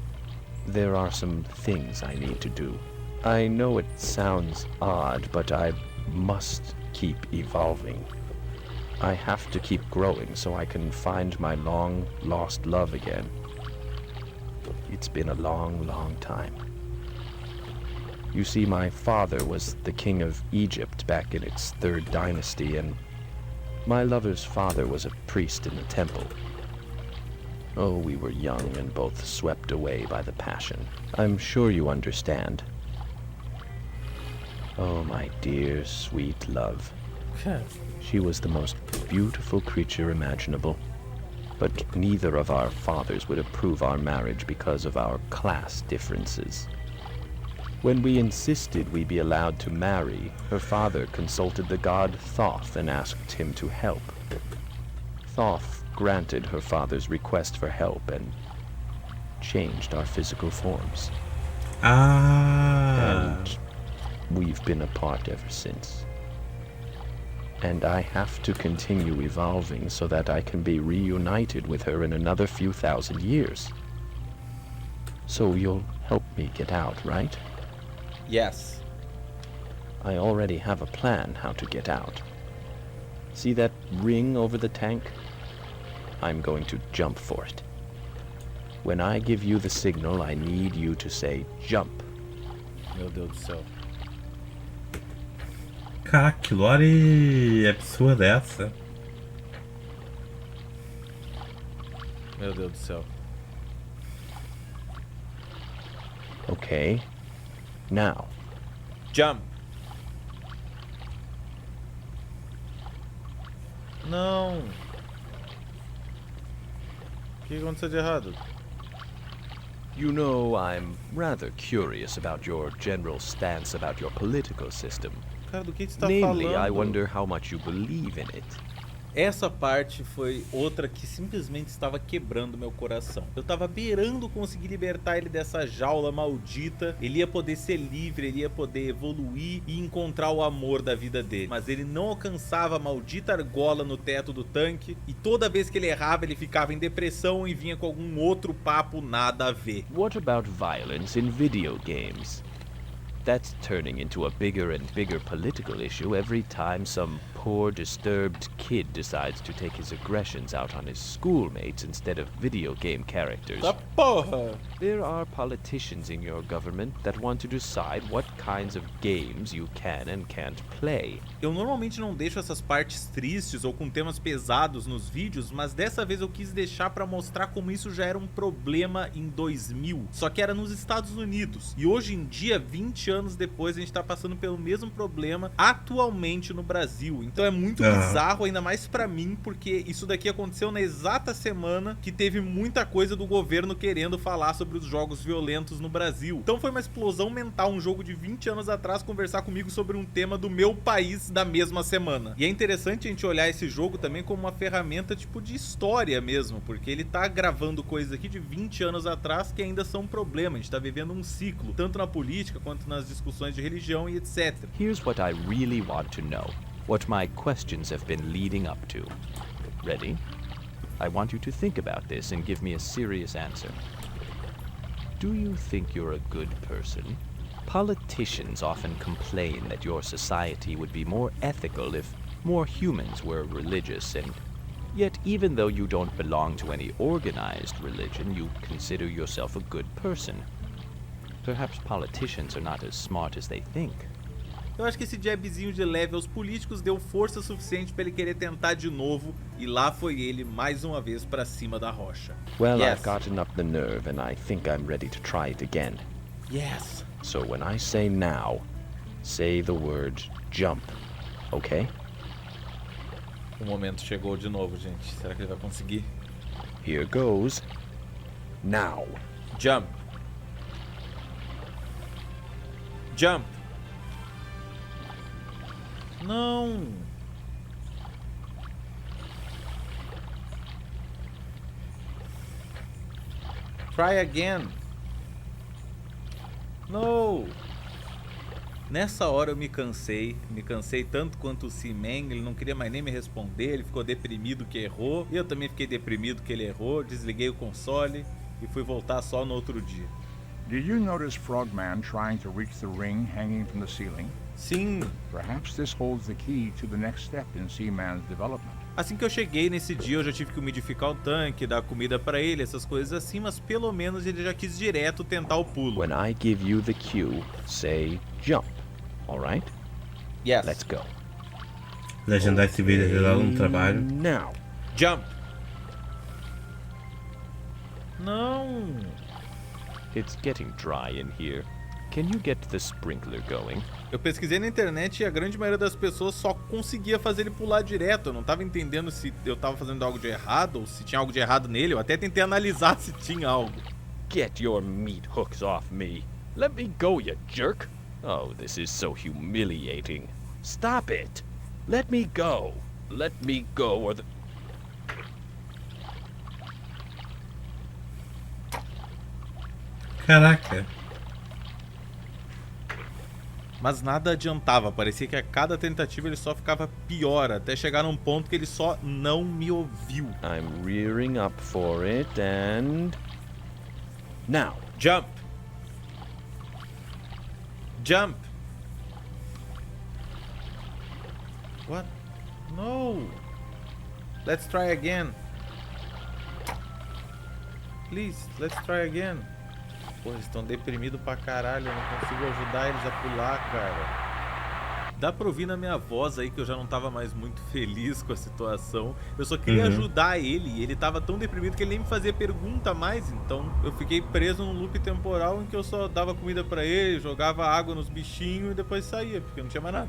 S11: there are some things I need to do. I know it sounds odd, but I must keep evolving. I have to keep growing so I can find my long-lost love again. It's been a long, long time. You see, my father was the king of Egypt back in its 3rd dynasty, and my lover's father was a priest in the temple. Oh, we were young and both swept away by the passion. I'm sure you understand. Oh, my dear, sweet love. She was the most beautiful creature imaginable. But neither of our fathers would approve our marriage because of our class differences. When we insisted we be allowed to marry, her father consulted the god Thoth and asked him to help. Thoth granted her father's request for help and changed our physical forms. And we've been apart ever since. And I have to continue evolving so that I can be reunited with her in another few thousand years. So you'll help me get out, right?
S5: Yes.
S11: I already have a plan how to get out. See that ring over the tank? I'm going to jump for it. When I give you the signal, I need you to say jump.
S5: Meu Deus do céu.
S1: Caraca, que lore absurda é essa?
S5: Meu Deus do céu.
S11: Okay. Now.
S5: Jump. Não. O que aconteceu de errado?
S11: You know, I'm rather curious about your general stance about your political system.
S5: Cara, do que você tá
S11: Namely,
S5: falando?
S11: I wonder how much you believe in it.
S5: Essa parte foi outra que simplesmente estava quebrando meu coração. Eu tava beirando conseguir libertar ele dessa jaula maldita. Ele ia poder ser livre, ele ia poder evoluir e encontrar o amor da vida dele. Mas ele não alcançava a maldita argola no teto do tanque. E toda vez que ele errava, ele ficava em depressão e vinha com algum outro papo nada a ver.
S11: What about violence in video games? That's turning into a bigger and bigger political issue every time some poor, disturbed kid decides to take his aggressions out on his schoolmates instead of video game characters.
S5: Da porra!
S11: There are politicians in your government that want to decide what kinds of games you can and can't play.
S5: Eu normalmente não deixo essas partes tristes ou com temas pesados nos vídeos, mas dessa vez eu quis deixar pra mostrar como isso já era um problema em 2000, só que era nos Estados Unidos. E hoje em dia, 20 anos depois, a gente tá passando pelo mesmo problema atualmente no Brasil. Então é muito bizarro, ainda mais pra mim, porque isso daqui aconteceu na exata semana que teve muita coisa do governo querendo falar sobre os jogos violentos no Brasil. Então foi uma explosão mental, um jogo de 20 anos atrás conversar comigo sobre um tema do meu país da mesma semana. E é interessante a gente olhar esse jogo também como uma ferramenta tipo de história mesmo, porque ele tá gravando coisas aqui de 20 anos atrás que ainda são um problema. A gente tá vivendo um ciclo, tanto na política quanto nas discussões de religião e etc.
S11: Here's what I really want to know. What my questions have been leading up to. Ready? I want you to think about this and give me a serious answer. Do you think you're a good person? Politicians often complain that your society would be more ethical if more humans were religious, and yet even though you don't belong to any organized religion, you consider yourself a good person. Perhaps politicians are not as smart as they think.
S5: Eu acho que esse jabzinho de leve aos políticos deu força suficiente para ele querer tentar de novo, e lá foi ele mais uma vez para cima da rocha.
S11: Well,
S5: Yes.
S11: I've gotten up the nerve and I think I'm ready to try it again.
S5: Yes.
S11: So when I say now, say the word jump, okay?
S5: O momento chegou de novo, gente. Será que ele vai conseguir?
S11: Here goes. Now.
S5: Jump. Jump. Não. Try again. No. Nessa hora eu me cansei tanto quanto o Seaman, ele não queria mais nem me responder, ele ficou deprimido que errou, eu também fiquei deprimido que ele errou, desliguei o console e fui voltar só no outro dia.
S4: Did you notice Frogman trying to reach the ring hanging from the ceiling?
S5: Sim.
S4: Perhaps this holds the key to the next step in Seaman's development.
S5: Assim que eu cheguei nesse dia, eu já tive que umidificar o tanque, dar comida pra ele, essas coisas assim, mas pelo menos ele já quis direto tentar o pulo.
S11: When I give you the cue, say jump, alright?
S5: Yes.
S11: Let's go.
S1: Legendar esse vídeo já dá um trabalho.
S11: Now.
S5: Jump. Não.
S11: It's getting dry in here. Can you get the sprinkler going?
S5: Eu pesquisei na internet e a grande maioria das pessoas só conseguia fazer ele pular direto. Eu não tava entendendo se eu tava fazendo algo de errado ou se tinha algo de errado nele. Eu até tentei analisar se tinha algo.
S11: Get your meat hooks off me. Let me go, you jerk. Oh, this is so humiliating. Stop it. Let me go. Let me go or the...
S1: Caraca.
S5: Mas nada adiantava, parecia que a cada tentativa ele só ficava pior, até chegar num ponto que ele só não me ouviu.
S11: I'm rearing up for it and... Now.
S5: Jump. Jump. What? No. Let's try again. Please, let's try again. Pô, eles estão deprimidos pra caralho, eu não consigo ajudar eles a pular, cara. Dá pra ouvir na minha voz aí que eu já não tava mais muito feliz com a situação. Eu só queria ajudar ele e ele tava tão deprimido que ele nem me fazia pergunta mais. Então eu fiquei preso num loop temporal em que eu só dava comida pra ele, jogava água nos bichinhos e depois saía, porque não tinha mais nada.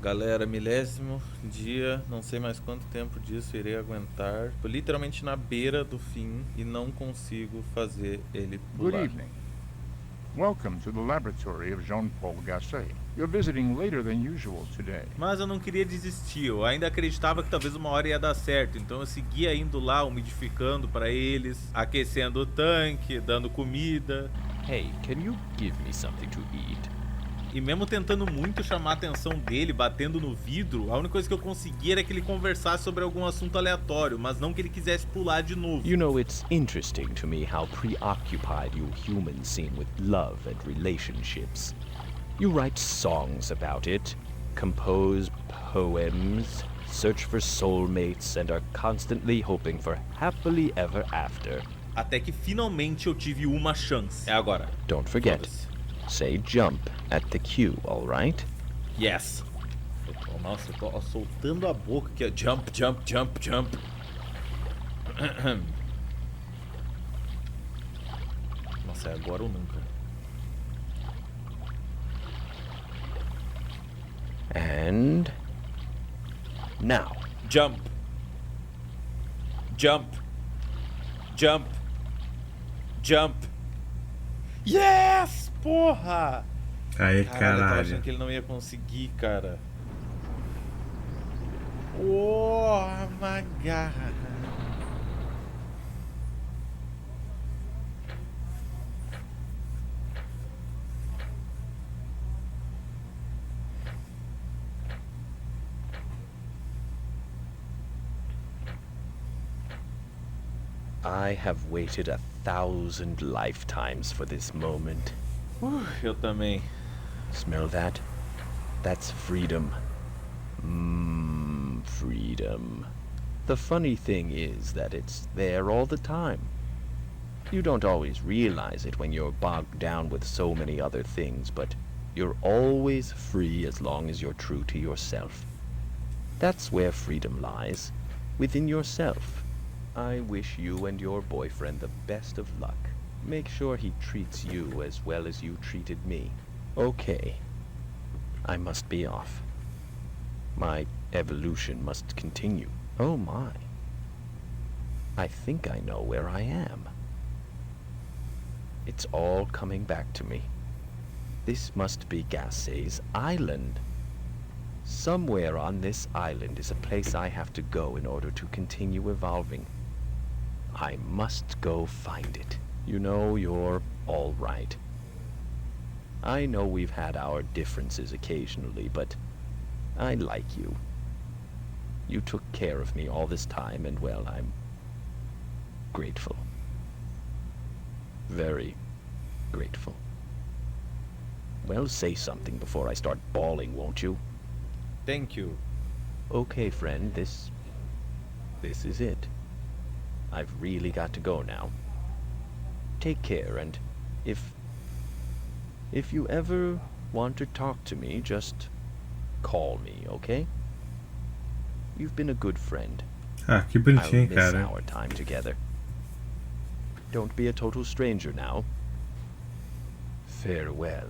S5: Galera, milésimo dia, não sei mais quanto tempo disso irei aguentar. Tô literalmente na beira do fim e não consigo fazer ele pular.
S4: Good evening. Welcome to the laboratory of Jean-Paul Gasset. You're visiting later than usual today.
S5: Mas eu não queria desistir, eu ainda acreditava que talvez uma hora ia dar certo. Então eu seguia indo lá, umidificando pra eles, aquecendo o tanque, dando comida.
S11: Hey, can you give me something to eat?
S5: E mesmo tentando muito chamar a atenção dele, batendo no vidro, a única coisa que eu conseguia era que ele conversasse sobre algum assunto aleatório, mas não que ele quisesse pular de novo.
S11: You know, it's interesting to me how preoccupied you humans seem with love and relationships. You write songs about it, compose poems, search for soulmates, and are constantly hoping for happily ever after.
S5: Até que finalmente eu tive uma chance. É agora.
S11: Don't forget. Say jump at the cue, alright?
S5: Yes. Nossa, eu tô soltando a boca aqui, ó. Jump, jump, jump, jump. Nossa, é agora ou nunca.
S11: And... now.
S5: Jump. Jump. Jump. Jump. Yes! Porra!
S1: Aí,
S5: Eu tava
S1: caralho.
S5: achando que ele não ia conseguir, cara. Oh, my God.
S11: I have waited 1,000 lifetimes for this moment.
S5: Eu também.
S11: Smell that? That's freedom. Freedom. The funny thing is that it's there all the time. You don't always realize it when you're bogged down with so many other things, but you're always free as long as you're true to yourself. That's where freedom lies, within yourself. I wish you and your boyfriend the best of luck. Make sure he treats you as well as you treated me. Okay. I must be off. My evolution must continue. Oh my. I think I know where I am. It's all coming back to me. This must be Gassay's island. Somewhere on this island is a place I have to go in order to continue evolving. I must go find it. You know, you're all right. I know we've had our differences occasionally, but I like you. You took care of me all this time, and well, I'm grateful. Very grateful. Well, say something before I start bawling, won't you?
S5: Thank you.
S11: Okay, friend, this is it. I've really got to go now. Take care, and if you ever want to talk to me, just call me, okay? You've been a good friend.
S1: Ah, que bonitinho,
S11: I'll miss
S1: cara.
S11: our time together. Don't be a total stranger now. Farewell.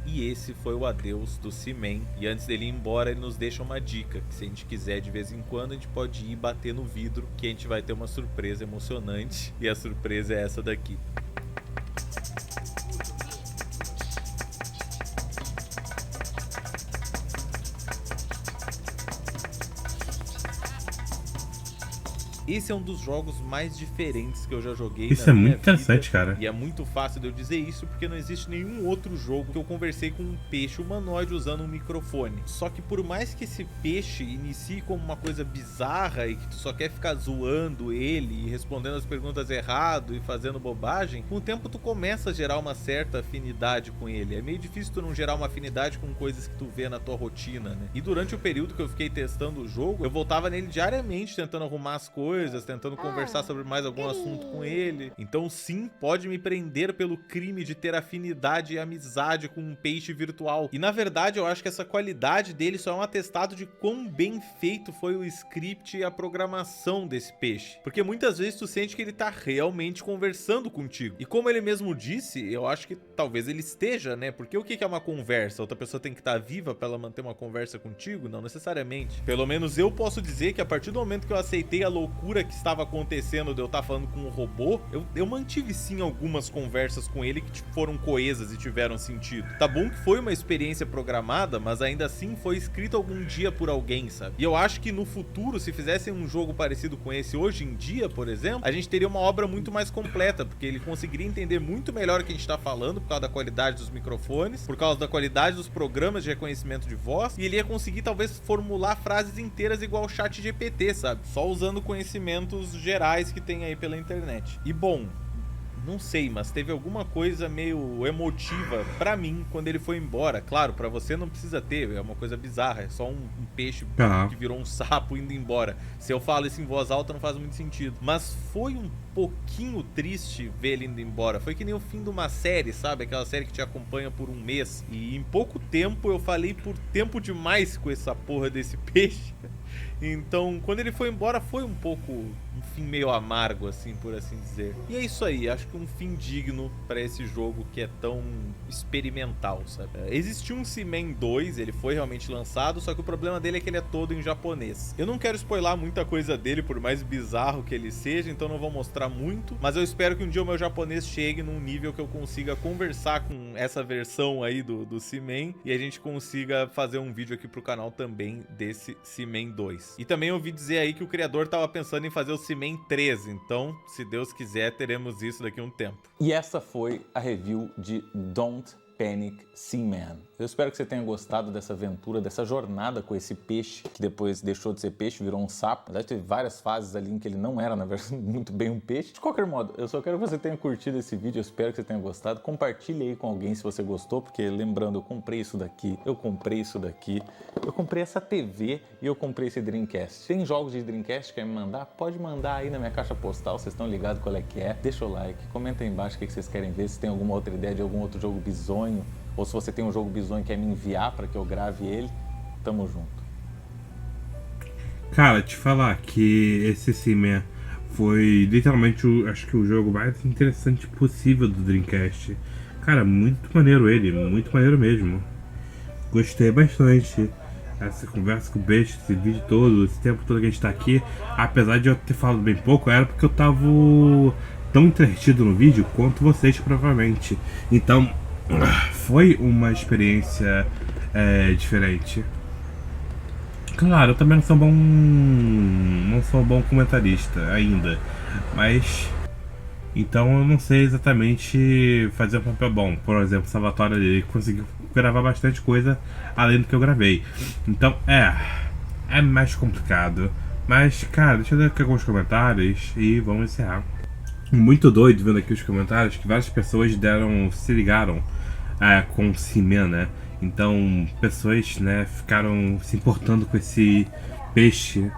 S5: E esse foi o adeus do Seaman. E antes dele ir embora, ele nos deixa uma dica, que se a gente quiser de vez em quando, a gente pode ir bater no vidro, que a gente vai ter uma surpresa emocionante. E a surpresa é essa daqui. Esse é um dos jogos mais diferentes que eu já joguei.
S1: Isso é muito interessante, cara.
S5: E é muito fácil de eu dizer isso porque não existe nenhum outro jogo que eu conversei com um peixe humanoide usando um microfone. Só que por mais que esse peixe inicie como uma coisa bizarra e que tu só quer ficar zoando ele e respondendo as perguntas errado e fazendo bobagem, com o tempo tu começa a gerar uma certa afinidade com ele. É meio difícil tu não gerar uma afinidade com coisas que tu vê na tua rotina, né? E durante o período que eu fiquei testando o jogo, eu voltava nele diariamente tentando arrumar as coisas, tentando conversar sobre mais algum assunto com ele. Então sim, pode me prender pelo crime de ter afinidade e amizade com um peixe virtual. E na verdade eu acho que essa qualidade dele só é um atestado de quão bem feito foi o script e a programação desse peixe. Porque muitas vezes tu sente que ele tá realmente conversando contigo. E como ele mesmo disse, eu acho que talvez ele esteja, né? Porque o que é uma conversa? Outra pessoa tem que estar viva pra ela manter uma conversa contigo? Não necessariamente. Pelo menos eu posso dizer que a partir do momento que eu aceitei a loucura que estava acontecendo de eu estar falando com um robô, eu mantive sim algumas conversas com ele que foram coesas e tiveram sentido. Tá bom que foi uma experiência programada, mas ainda assim foi escrito algum dia por alguém, sabe? E eu acho que no futuro, se fizessem um jogo parecido com esse hoje em dia, por exemplo, a gente teria uma obra muito mais completa, porque ele conseguiria entender muito melhor o que a gente tá falando por causa da qualidade dos microfones, por causa da qualidade dos programas de reconhecimento de voz, e ele ia conseguir talvez formular frases inteiras igual o ChatGPT, sabe? Só usando conhecimentos gerais que tem aí pela internet. E bom, não sei, mas teve alguma coisa meio emotiva pra mim quando ele foi embora. Claro, pra você não precisa ter, é uma coisa bizarra, é só um peixe que virou um sapo indo embora. Se eu falo isso em voz alta não faz muito sentido. Mas foi um pouquinho triste ver ele indo embora. Foi que nem o fim de uma série, sabe? Aquela série que te acompanha por um mês. E em pouco tempo, eu falei por tempo demais com essa porra desse peixe. Então, quando ele foi embora, foi um pouco um fim meio amargo, assim, por assim dizer. E é isso aí, acho que um fim digno pra esse jogo que é tão experimental, sabe? Existiu um Seaman 2, ele foi realmente lançado, só que o problema dele é que ele é todo em japonês. Eu não quero spoiler muita coisa dele, por mais bizarro que ele seja, então não vou mostrar muito, mas eu espero que um dia o meu japonês chegue num nível que eu consiga conversar com essa versão aí do Seaman e a gente consiga fazer um vídeo aqui pro canal também desse Seaman 2. E também ouvi dizer aí que o criador tava pensando em fazer o Seaman 3, então, se Deus quiser, teremos isso daqui a um tempo.
S2: E essa foi a review de Don't Panic Seaman. Eu espero que você tenha gostado dessa aventura, dessa jornada com esse peixe, que depois deixou de ser peixe, virou um sapo. Deve ter várias fases ali em que ele não era, na verdade, muito bem um peixe. De qualquer modo, eu só quero que você tenha curtido esse vídeo, eu espero que você tenha gostado. Compartilhe aí com alguém se você gostou, porque lembrando, eu comprei isso daqui, eu comprei isso daqui, eu comprei essa TV e eu comprei esse Dreamcast. Tem jogos de Dreamcast que quer me mandar? Pode mandar aí na minha caixa postal, vocês estão ligados qual é que é. Deixa o like, comenta aí embaixo o que vocês querem ver, se tem alguma outra ideia de algum outro jogo bizonho, ou se você tem um jogo bizonho que quer me enviar para que eu grave ele, tamo junto.
S1: Cara, te falar que esse Seaman foi literalmente, acho que o jogo mais interessante possível do Dreamcast. Cara, muito maneiro ele, muito maneiro mesmo. Gostei bastante. Essa conversa com o peixe, esse vídeo todo, esse tempo todo que a gente tá aqui, apesar de eu ter falado bem pouco, era porque eu tava tão entretido no vídeo quanto vocês, provavelmente. Então, foi uma experiência diferente. Claro, eu também não sou um bom comentarista ainda, mas então eu não sei exatamente fazer um papel bom. Por exemplo, o Salvatore ele conseguiu gravar bastante coisa além do que eu gravei. Então é mais complicado. Mas cara, deixa eu ver aqui alguns comentários e vamos encerrar. Muito doido vendo aqui os comentários que várias pessoas se ligaram com o Seaman, né? Então, pessoas, né, ficaram se importando com esse peixe,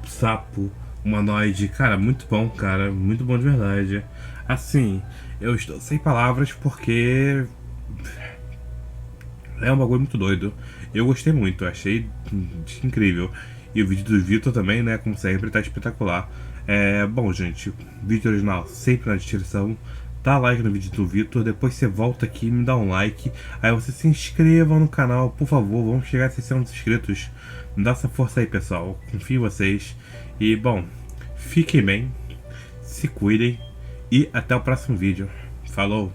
S1: sapo, humanoide. Cara, muito bom, cara, muito bom de verdade. Assim, eu estou sem palavras porque é um bagulho muito doido. Eu gostei muito, achei incrível. E o vídeo do Vitor também, né, como sempre, tá espetacular. Bom, gente, vídeo original sempre na descrição. Dá like no vídeo do Vitor, depois você volta aqui e me dá um like. Aí você se inscreva no canal, por favor, vamos chegar a 600 inscritos. Me dá essa força aí, pessoal, confio em vocês. E, bom, fiquem bem, se cuidem e até o próximo vídeo. Falou!